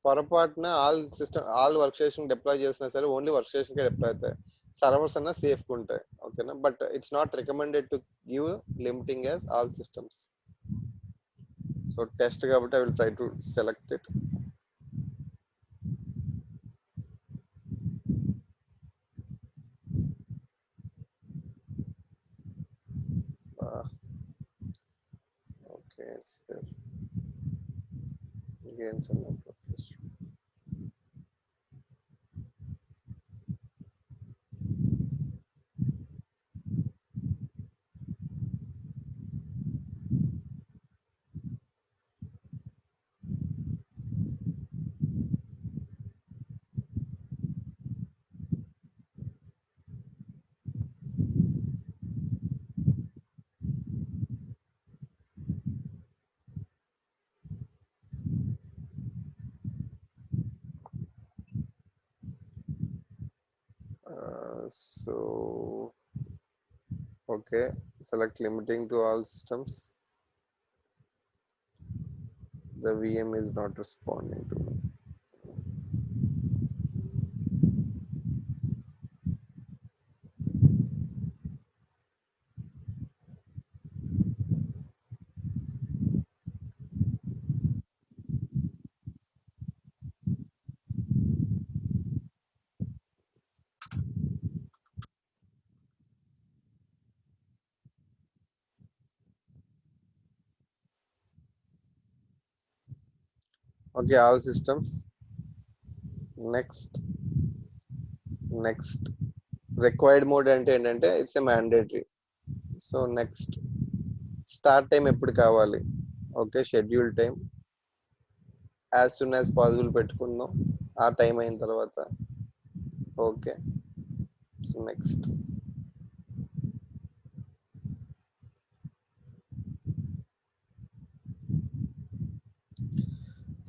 పొరపాటున all work station deploy చేసినా సరే ఓన్లీ వర్క్ స్టేషన్ కే డిప్లాయ్ అవుతాయి, సర్వర్స్ అన్నా సేఫ్ గా ఉంటాయి. ఓకేనా, but it's not recommended to give limiting as all systems. So test కాబట్టి I will try to select it. Okay, it's there. Again, some more progress. So okay, select limiting to all systems. The VM is not responding to me. Okay, all systems. Next required mode అంటే ఏంటంటే it's a mandatory. So next start time ఎప్పుడు కావాలి, okay schedule time as soon as possible పెట్టుకుందాం. ఆ time అయిన తర్వాత okay. So next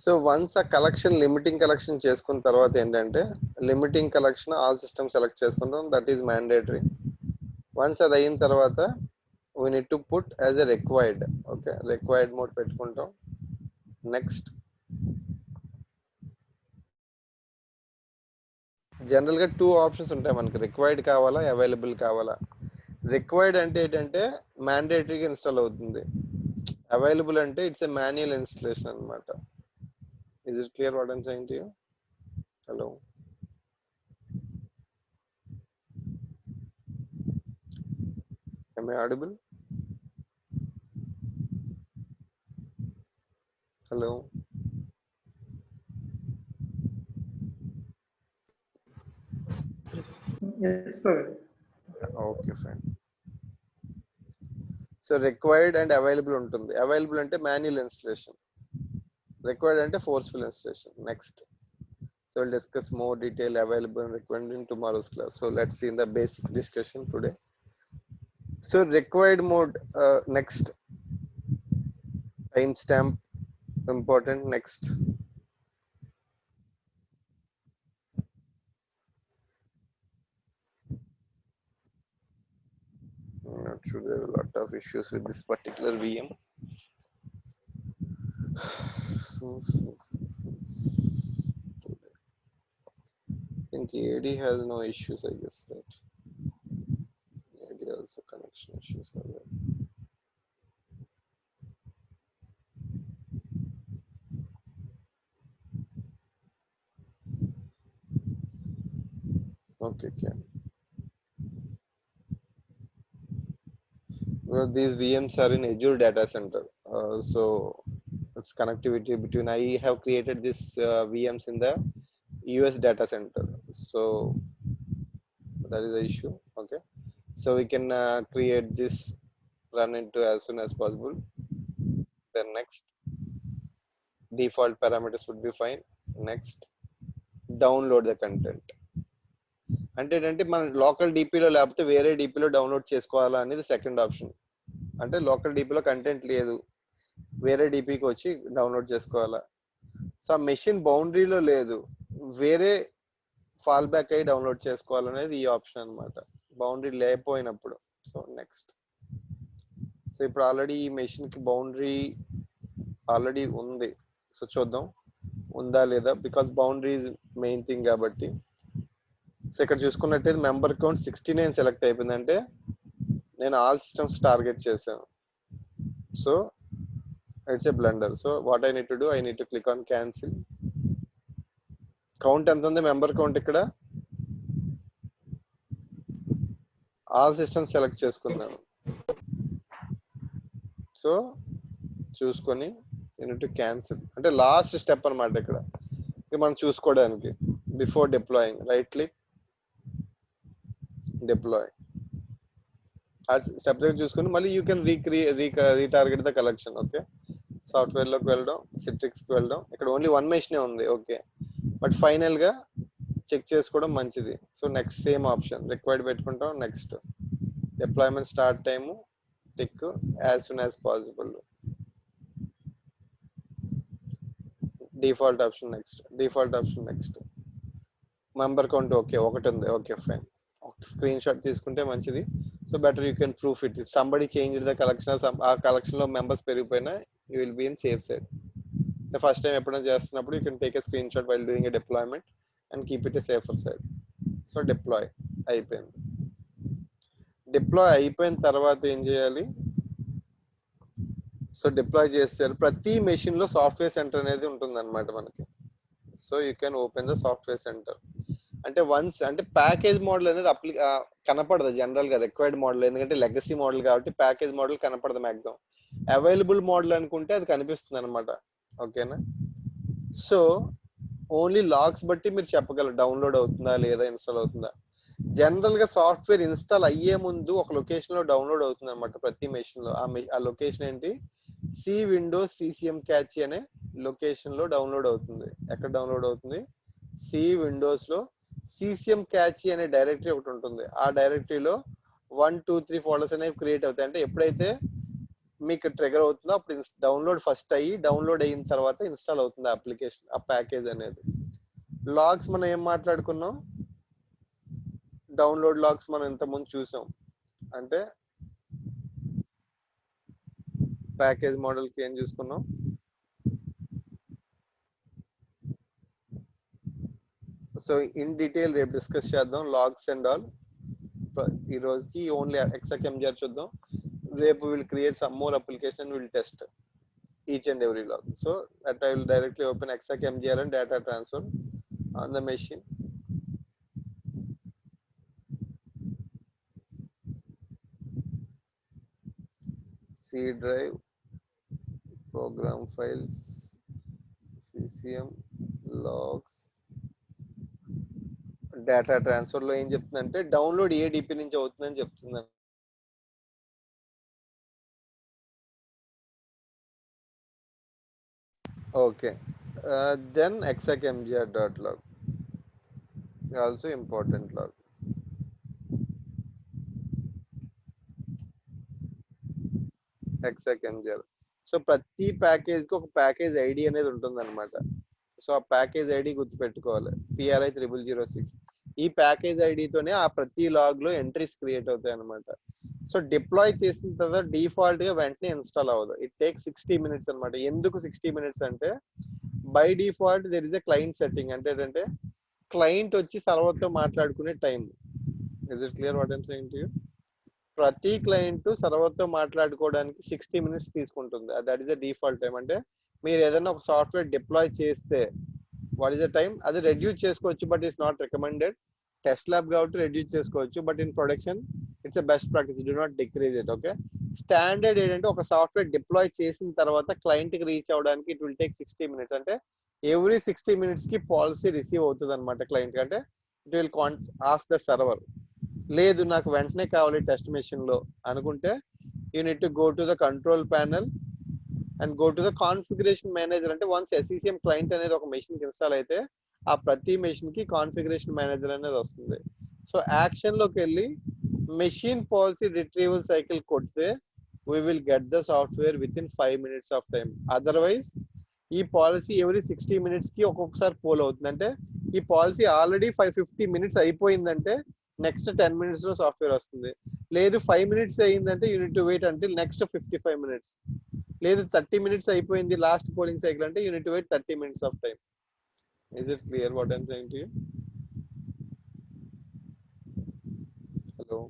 so once ఆ collection limiting collection చేసుకున్న తర్వాత ఏంటంటే limiting collection all system select చేసుకుంటాం, దట్ ఈస్ మ్యాండేటరీ. వన్స్ అది అయిన తర్వాత we need to put as a required. Okay, required mode పెట్టుకుంటాం. నెక్స్ట్ జనరల్ గా 2 ఆప్షన్స్ ఉంటాయి మనకి, రిక్వైర్డ్ కావాలా అవైలబుల్ కావాలా. రిక్వైర్డ్ అంటే ఏంటంటే మ్యాండేటరీగా ఇన్స్టాల్ అవుతుంది. అవైలబుల్ అంటే ఇట్స్ ఎ మాన్యువల్ ఇన్స్టలేషన్ అన్నమాట. Is it clear what I'm saying to you? Hello, am I audible? Hello. Yes, sir. Okay, fine. So required and available ఉంటుంది. అవైలబుల్ అంటే manual installation, required అంటే forceful installation. Next, so we'll discuss more detail available and required in tomorrow's class. So let's see in the basic discussion today. So required mode, next, timestamp important. Next, I'm not sure, there are a lot of issues with this particular VM. I think AD has no issues, I guess, right? AD also connection issues are there. Okay, can. Well, these VMs are in Azure data center, so it's connectivity between. I have created this VMs in the US data center, so that is the issue. Okay, so we can create this, run into as soon as possible. Then next, default parameters would be fine. Next, download the content. అంటే ఏంటంటే మన local డీపీలో లేకపోతే వేరే డీపీలో download చేసుకోవాలా అనేది second option. అంటే local డీపీలో content లేదు, వేరే డీపీకి వచ్చి డౌన్లోడ్ చేసుకోవాలా. సో ఆ మెషిన్ బౌండరీలో లేదు, వేరే ఫాల్ బ్యాక్ అయ్యి డౌన్లోడ్ చేసుకోవాలనేది ఈ ఆప్షన్ అన్నమాట, బౌండరీ లేకపోయినప్పుడు. సో నెక్స్ట్, సో ఇప్పుడు ఆల్రెడీ ఈ మెషిన్ కి బౌండరీ ఆల్రెడీ ఉంది. సో చూద్దాం ఉందా లేదా, because boundary is main thing కాబట్టి. సో ఇక్కడ చూసుకున్నట్టయితే మెంబర్ కౌంట్ 69 సెలెక్ట్ అయిపోయింది, అంటే నేను ఆల్ సిస్టమ్స్ టార్గెట్ చేశాను. So it's a blunder. So what I need to do, I need to click on cancel. Count ఎంత ఉంది మెంబర్ కౌంట్? ఇక్కడ ఆల్ సిస్టమ్స్ సెలెక్ట్ చేసుకున్నాను. సో చూసుకొని యూనిట్ క్యాన్సిల్ అంటే లాస్ట్ స్టెప్ అనమాట. ఇక్కడ ఇది మనం చూసుకోవడానికి before deploying, right click, deploy. ఆ స్టెప్ దగ్గర చూసుకొని మళ్ళీ you can రీటార్గెట్ the collection. Okay, software లోకి వెళ్ళడం, సిట్రిక్స్ కి వెళ్ళడం. ఇక్కడ ఓన్లీ వన్ మెషినే ఉంది. ఓకే, బట్ ఫైనల్ గా చెక్ చేసుకోవడం మంచిది. So next same option required పెట్టుకుంటాం. Next, deployment start time tick as soon as possible. Default option next, default option next. Member count okay, ఒకటి ఉంది. ఓకే ఫైన్, స్క్రీన్ షాట్ తీసుకుంటే మంచిది. So better you can proof it. If somebody change the collection, ఆ collection లో members పెరిగిపోయినా you will be in safe side. First time ఎప్పుడైనా చేస్తున్నప్పుడు you can take a screen shot while doing a deployment and keep it a safer side. So deploy అయిపోయింది. Deploy అయిపోయిన తర్వాత ఏం చేయాలి? సో డిప్లాయ్ చేస్తారు. ప్రతి మెషిన్ లో సాఫ్ట్వేర్ సెంటర్ అనేది ఉంటుంది అనమాట మనకి. So you can open the software centre. అంటే వన్స్ అంటే ప్యాకేజ్ మోడల్ అనేది కనపడదు జనరల్ గా రిక్వైర్డ్ మోడల్, ఎందుకంటే లెగసీ మోడల్ కాబట్టి ప్యాకేజ్ మోడల్ కనపడదు మాక్సిమం. అవైలబుల్ మోడల్ అనుకుంటే అది కనిపిస్తుంది అనమాట. ఓకేనా? సో ఓన్లీ లాగ్స్ బట్టి మీరు చెప్పగలరు డౌన్లోడ్ అవుతుందా లేదా, ఇన్స్టాల్ అవుతుందా. జనరల్ గా సాఫ్ట్వేర్ ఇన్స్టాల్ అయ్యే ముందు ఒక లొకేషన్ లో డౌన్లోడ్ అవుతుంది అనమాట ప్రతి మెషిన్ లో. ఆ లొకేషన్ ఏంటి? సి విండోస్ CCM క్యాచీ అనే లొకేషన్ లో డౌన్లోడ్ అవుతుంది. ఎక్కడ డౌన్లోడ్ అవుతుంది? సి విండోస్ లో CCM క్యాచీ అనే డైరెక్టరీ ఒకటి ఉంటుంది. ఆ డైరెక్టరీలో 1, 2, 3 ఫోల్డర్స్ అనేవి క్రియేట్ అవుతాయి. అంటే ఎప్పుడైతే మీకు ట్రిగర్ అవుతుందో అప్పుడు డౌన్లోడ్ ఫస్ట్ అయ్యి, డౌన్లోడ్ అయిన తర్వాత ఇన్స్టాల్ అవుతుంది అప్లికేషన్, ఆ ప్యాకేజ్ అనేది. లాగ్స్ మనం ఏం మాట్లాడుకున్నాం? డౌన్లోడ్ లాగ్స్ మనం ఇంతకుముందు చూసాం. అంటే ప్యాకేజ్ మోడల్ కి ఏం చూసుకున్నాం? సో ఇన్ డీటెయిల్ రేపు డిస్కస్ చేద్దాం లాగ్స్ అండ్ ఆల్. ఈ రోజుకి ఓన్లీ ఎక్సాకెమ్జిఆర్ చూద్దాం. రేపు will create some more application and will test each and every log. So that I will directly open execmgr and data transfer on the machine. C drive, program files, CCM, logs, data transfer లో ఏం చెప్తుందంటే download ఏ DP నుంచి అవుతుందని చెప్తుంది. Okay, then execmgr.log also important log. execmgr. So ప్రతి package కి ఒక package ID అనేది ఉంటుంది అనమాట. సో ఆ ప్యాకేజ్ ఐడి గుర్తుపెట్టుకోవాలి, PRI 0006. ఈ ప్యాకేజ్ ఐడితోనే ఆ ప్రతి లాగ్ లో ఎంట్రీస్ క్రియేట్ అవుతాయి అనమాట. సో డిప్లాయ్ చేసిన తర్వాత డిఫాల్ట్ గా వెంటనే ఇన్స్టాల్ అవ్వదు. ఇట్ టేక్ 60 minutes అనమాట. ఎందుకు 60 minutes అంటే by default there is a client setting. అంటే ఏంటంటే క్లయింట్ వచ్చి సర్వర్ తో మాట్లాడుకునే time. Is it clear what I'm saying to you? ప్రతి క్లయింట్ సర్వర్ తో మాట్లాడుకోవడానికి 60 minutes తీసుకుంటుంది. That is the default time. అంటే మీరు ఏదైనా ఒక సాఫ్ట్వేర్ డిప్లాయ్ చేస్తే వాట్ ఈస్ ద టైం, అది రెడ్యూస్ చేసుకోవచ్చు, but it's not recommended. Test lab కాబట్టి రెడ్యూస్ చేసుకోవచ్చు, but in production it's a best practice, do not decrease it. Okay, standard ఏంటంటే ఒక సాఫ్ట్వేర్ డిప్లాయ్ చేసిన తర్వాత క్లయింట్ కి రీచ్ అవ్వడానికి ఇట్ విల్ టేక్ 60 minutes. అంటే ఎవ్రీ 60 minutes కి పాలసీ రిసీవ్ అవుతుంది అనమాట క్లయింట్. అంటే it will ask the server. లేదు నాకు వెంటనే కావాలి టెస్ట్ మెషిన్ లో అనుకుంటే you need to go to the control panel and go to the configuration manager. అంటే వన్స్ SCCM క్లయింట్ అనేది ఒక మెషిన్ కి ఇన్స్టాల్ అయితే ఆ ప్రతి మెషిన్ కి కాన్ఫిగరేషన్ మేనేజర్ అనేది వస్తుంది. సో యాక్షన్ లోకి వెళ్ళి మెషిన్ పాలసీ రిట్రీవల్ సైకిల్ కొడితే we will get the software within 5 minutes of time. Otherwise ఈ పాలసీ ఎవ్రీ 60 minutes కి ఒక్కొక్కసారి పోల్ అవుతుంది. అంటే ఈ పాలసీ ఆల్రెడీ 550 minutes అయిపోయిందంటే నెక్స్ట్ 10 minutes లో సాఫ్ట్వేర్ వస్తుంది. లేదు 5 minutes అయ్యిందంటే you need to wait until next 55 minutes. లేదు 30 minutes అయిపోయింది లాస్ట్ పోలింగ్ సైకిల్ అంటే you need to wait 30 minutes of time. Is it clear what I'm saying to you? Hello.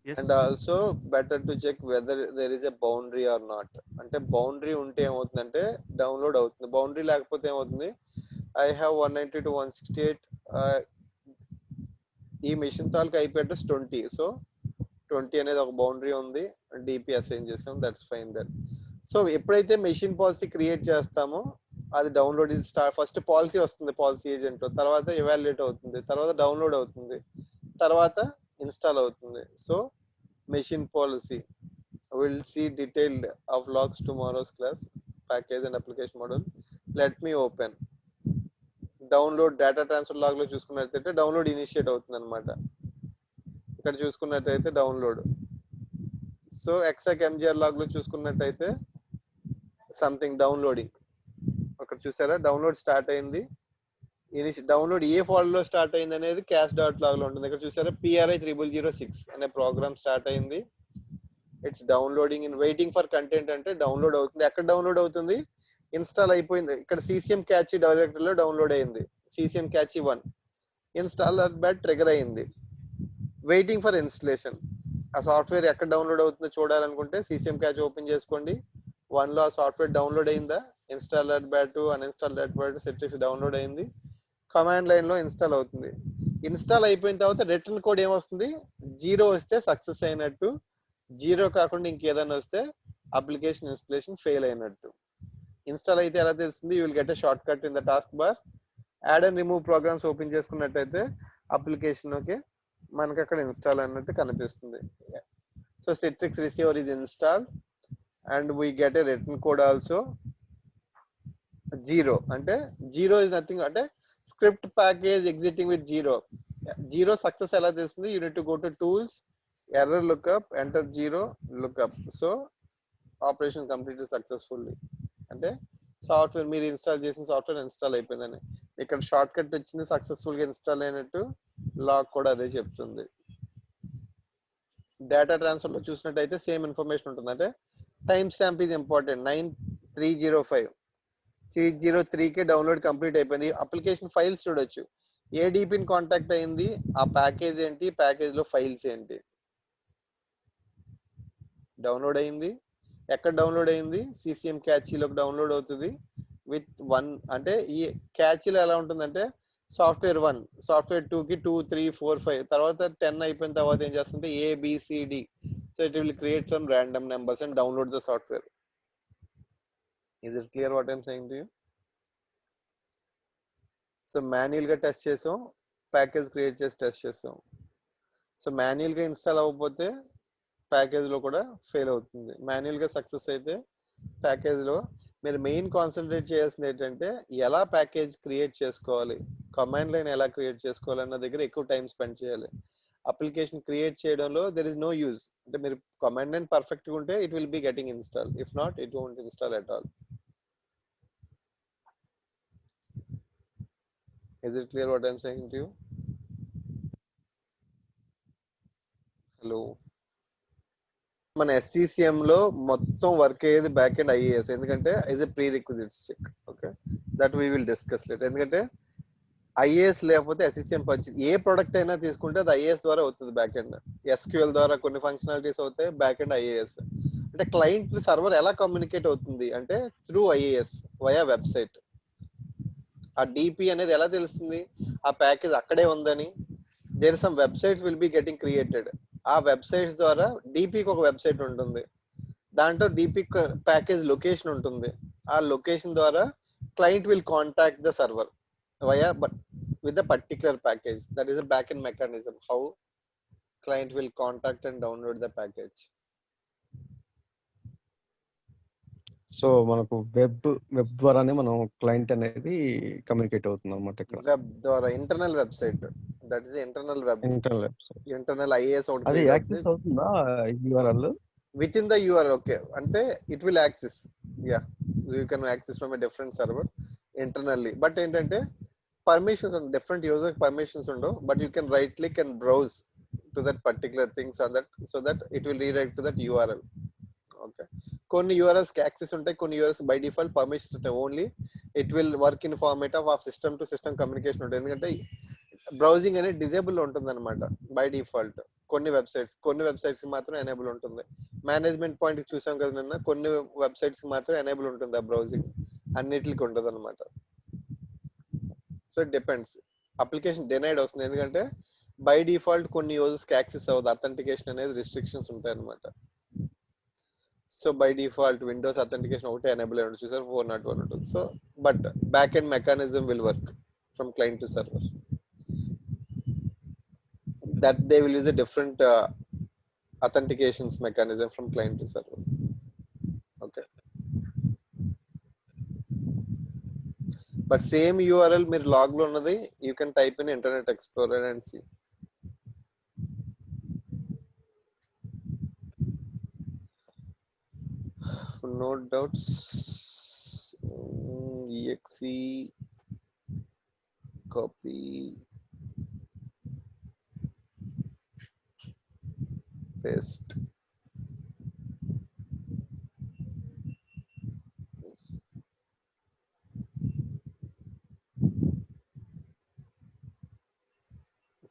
Yes. And also better to check whether there is a boundary are not. అంటే boundary ఉంటే ఏమవుతుందంటే download అవుతుంది, boundary లేకపోతే ఏమవుతుంది, I have 192.168 ఈ machine తాలూకు IP address 20. So 20 అనేది ఒక బౌండరీ ఉంది, DP అసైన్ చేస్తాం, దట్స్ ఫైన్ దట్. సో ఎప్పుడైతే మెషిన్ పాలసీ క్రియేట్ చేస్తామో అది డౌన్లోడ్ ఫస్ట్ పాలసీ వస్తుంది పాలసీ ఏజెంట్, తర్వాత ఎవాల్యుయేట్ అవుతుంది, తర్వాత డౌన్లోడ్ అవుతుంది, తర్వాత ఇన్స్టాల్ అవుతుంది. So machine policy will see detailed of logs tomorrow's class, package and application model. Let me open download data transfer log లో చూసుకున్నట్లయితే డౌన్లోడ్ ఇనిషియేట్ అవుతుంది అనమాట. ఇక్కడ చూసుకున్నట్టయితే డౌన్లోడ్. సో execmgr లాగ్ లో చూసుకున్నట్టయితే సంథింగ్ డౌన్లోడింగ్. అక్కడ చూసారా డౌన్లోడ్ స్టార్ట్ అయింది. డౌన్లోడ్ ఏ ఫోల్డర్ లో స్టార్ట్ అయింది అనేది క్యాష్ డాట్ లాగ్ లో ఉంటుంది. ఇక్కడ చూసారా PRI 0006 అనే ప్రోగ్రామ్ స్టార్ట్ అయింది. It's downloading in waiting for content అంటే డౌన్లోడ్ అవుతుంది. ఎక్కడ డౌన్లోడ్ అవుతుంది, ఇన్స్టాల్ అయిపోయింది. ఇక్కడ CCM క్యాచీ డైరెక్టరీ లో డౌన్లోడ్ అయింది, CCM cache 1 installer bat trigger అయింది. Waiting for installation. ఆ సాఫ్ట్వేర్ ఎక్కడ డౌన్లోడ్ అవుతుందో చూడాలనుకుంటే CCM క్యాచ్ ఓపెన్ చేసుకోండి. 1 లో ఆ సాఫ్ట్వేర్ డౌన్లోడ్ అయిందా, installer bat uninstall bat settings download అయింది, కమాండ్ లైన్ లో ఇన్స్టాల్ అవుతుంది. ఇన్స్టాల్ అయిపోయిన తర్వాత రిటర్న్ కోడ్ ఏమొస్తుంది, 0 వస్తే సక్సెస్ అయినట్టు, 0 కాకుండా ఇంకేదైనా వస్తే అప్లికేషన్ ఇన్స్టాలేషన్ ఫెయిల్ అయినట్టు. ఇన్స్టాల్ అయితే ఎలా తెలుస్తుంది, you will get a shortcut in the taskbar. Add and remove programs open చేసుకున్నట్టయితే అప్లికేషన్ ఓకే మనకి అక్కడ ఇన్స్టాల్ అన్నట్టు కనిపిస్తుంది. So Citrix receiver is installed and we get a return code also 0. అంటే 0 is nothing అంటే script package exiting with 0 success ఎలా తెలుస్తుంది, you need to go to tools, error lookup, enter 0 lookup. So operation completed successfully. అంటే software మీరు install చేసిన software install అయిపోయిందని. ఇక్కడ shortcut వచ్చింది, సక్సెస్ఫుల్ గా ఇన్స్టాల్ అయినట్టు, లాగ్ కూడా అదే చెప్తుంది. డేటా ట్రాన్స్ఫర్ లో చూసినట్టయితే సేమ్ ఇన్ఫర్మేషన్ ఉంటుంది. అంటే టైం స్టాంప్ ఈజ్ ఇంపార్టెంట్. 9305 303 కి డౌన్లోడ్ కంప్లీట్ అయిపోయింది. అప్లికేషన్ ఫైల్స్ చూడొచ్చు. ఏ డీపీని కాంటాక్ట్ అయింది, ఆ ప్యాకేజ్ ఏంటి, ప్యాకేజ్ లో ఫైల్స్ ఏంటి. డౌన్లోడ్ అయింది, ఎక్కడ డౌన్లోడ్ అయింది, సిసిఎం క్యాచీలోకి డౌన్లోడ్ అవుతుంది విత్ 1. అంటే ఈ క్యాచీలో ఎలా ఉంటుందంటే సాఫ్ట్వేర్ 1, సాఫ్ట్వేర్ 2కి 2, 3, 4, 5 తర్వాత 10 అయిపోయిన తర్వాత ఏం చేస్తుంటే ABCD. So it will create some random numbers and download the software. Is it clear what I'm saying to you? So manual గా టెస్ట్ చేసాం, ప్యాకేజ్ క్రియేట్ చేసి టెస్ట్ చేసాం. సో మాన్యువల్ గా ఇన్స్టాల్ అవ్వకపోతే ప్యాకేజ్ లో కూడా ఫెయిల్ అవుతుంది. Manual గా సక్సెస్ అయితే ప్యాకేజ్ లో మీరు మెయిన్ కాన్సన్ట్రేట్ చేయాల్సింది ఏంటంటే ఎలా ప్యాకేజ్ క్రియేట్ చేసుకోవాలి, కమాండ్ లైన్ ఎలా క్రియేట్ చేసుకోవాలి అన్న దగ్గర ఎక్కువ టైం స్పెండ్ చేయాలి. అప్లికేషన్ క్రియేట్ చేయడంలో దెర్ ఇస్ నో యూజ్. అంటే మీరు కమాండ్ లైన్ పర్ఫెక్ట్ గా ఉంటే it will be getting install, if not it won't install at all. Is it clear what I'm saying to you? Hello, మన SCCM లో మొత్తం work అయ్యేది back end IAS, ఎందుకంటే is a prerequisites check. Okay, that we will discuss late. ఎందుకంటే IAS లేకపోతే SCCM purchase ఏ product అయినా తీసుకుంటే అది IAS ద్వారా అవుతుంది బ్యాక్ ఎండ్. SQL ద్వారా కొన్ని ఫంక్షనాలిటీస్ అవుతాయి, బ్యాక్ ఎండ్ IAS. అంటే క్లయింట్ సర్వర్ ఎలా కమ్యూనికేట్ అవుతుంది అంటే త్రూ IAS వయా వెబ్సైట్. ఆ DP అనేది ఎలా తెలుస్తుంది, ఆ ప్యాకేజ్ అక్కడే ఉందని. There some websites will be getting created. ఆ వెబ్సైట్స్ ద్వారా DPకి ఒక వెబ్సైట్ ఉంటుంది, దాంట్లో DP ప్యాకేజ్ లొకేషన్ ఉంటుంది. ఆ లొకేషన్ ద్వారా client will contact the server via but with a particular package. That is a backend mechanism how client will contact and download the package. So మనకు web ద్వారానే మనం client అనేది communicate అవుతుంది అన్నమాట. ఇక్కడ వెబ్ ద్వారా internal website, that is internal web, internal website internal IAS ఒకటి అది క్రియేట్ యాక్సెస్ అవుతుందా URL? With in the URL. Okay, అంటే it will access, yeah you can access from a different server internally. But ఏంటంటే permissions ఉండవు, different user permissions ఉండవు, but you can right click and browse to that particular things on that, so that it will redirect to that URL. Okay, కొన్ని URLs కి access ఉంటాయి, కొన్ని URLs by default permissions ఉంటాయి. Only it will work in format of system to system communication ఉంటుంది, ఎందుకంటే browsing అనేది disable ఉంటుంది అనమాట బై డిఫాల్ట్. కొన్ని వెబ్సైట్స్ కి మాత్రం ఎనేబుల్ ఉంటుంది. మేనేజ్మెంట్ పాయింట్ చూసాం కదా నిన్న, కొన్ని వెబ్సైట్స్ కి మాత్రం ఎనేబుల్ ఉంటుంది ఆ బ్రౌజింగ్, అన్నిటికి ఉంటుంది అనమాట. So it depends. Application denied వస్తుంది ఎందుకంటే బై డిఫాల్ట్ కొన్ని యూజర్స్ కి యాక్సెస్ అవ్వదు, అథెంటికేషన్ అనేది రిస్ట్రిక్షన్స్ ఉంటాయి అనమాట. So by default Windows authentication ఒకటే ఎనేబుల్ అయి ఉంటుంది, చూసారు 401 ఉంటుంది. So but back end mechanism will work from client to server, that they will use a different authentications mechanism from client to server. Okay, but same URL మీరు log లో ఉన్నది you can type in Internet Explorer and see. No doubts. exe copy paste.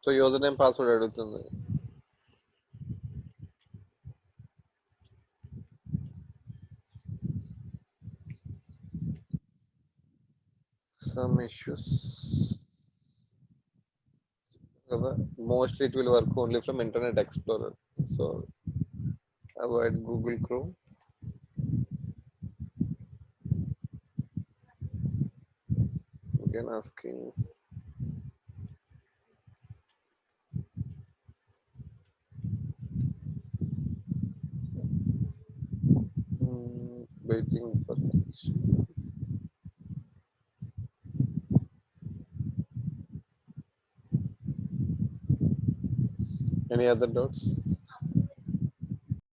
So user name password అడుగుతుంది. Some issues కదా, mostly it will work only from Internet Explorer, so avoid Google Chrome. Again asking waiting for connection. Any other doubts?